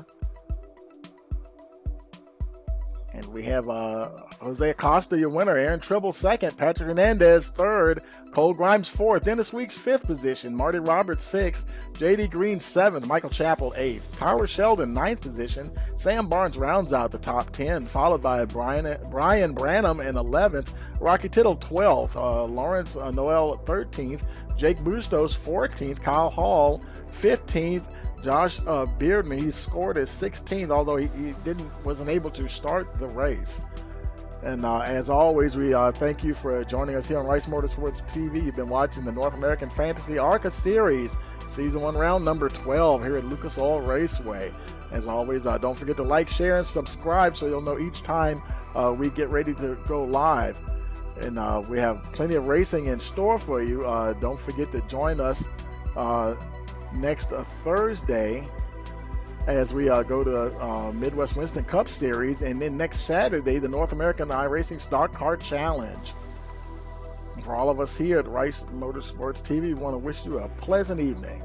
And we have Jose Acosta, your winner. Aaron Tribble, second. Patrick Hernandez, third. Cole Grimes, fourth. Dennis Weeks, fifth position. Marty Roberts, sixth. J.D. Green, seventh. Michael Chappell, eighth. Tyler Sheldon, ninth position. Sam Barnes rounds out the top 10, followed by Brian Branham in 11th. Rocky Tittle, 12th. Lawrence Noel, 13th. Jake Bustos, 14th. Kyle Hall, 15th. Josh Beardman, he scored his 16th, although he wasn't able to start the race. And as always, we thank you for joining us here on Rice Motorsports TV. You've been watching the North American Fantasy ARCA Series, Season 1, Round number 12 here at Lucas Oil Raceway. As always, don't forget to like, share, and subscribe so you'll know each time we get ready to go live. And we have plenty of racing in store for you. Don't forget to join us next Thursday as we go to Midwest Winston Cup Series, and then next Saturday the North American iRacing Stock Car Challenge. And for all of us here at Rice Motorsports TV, we want to wish you a pleasant evening.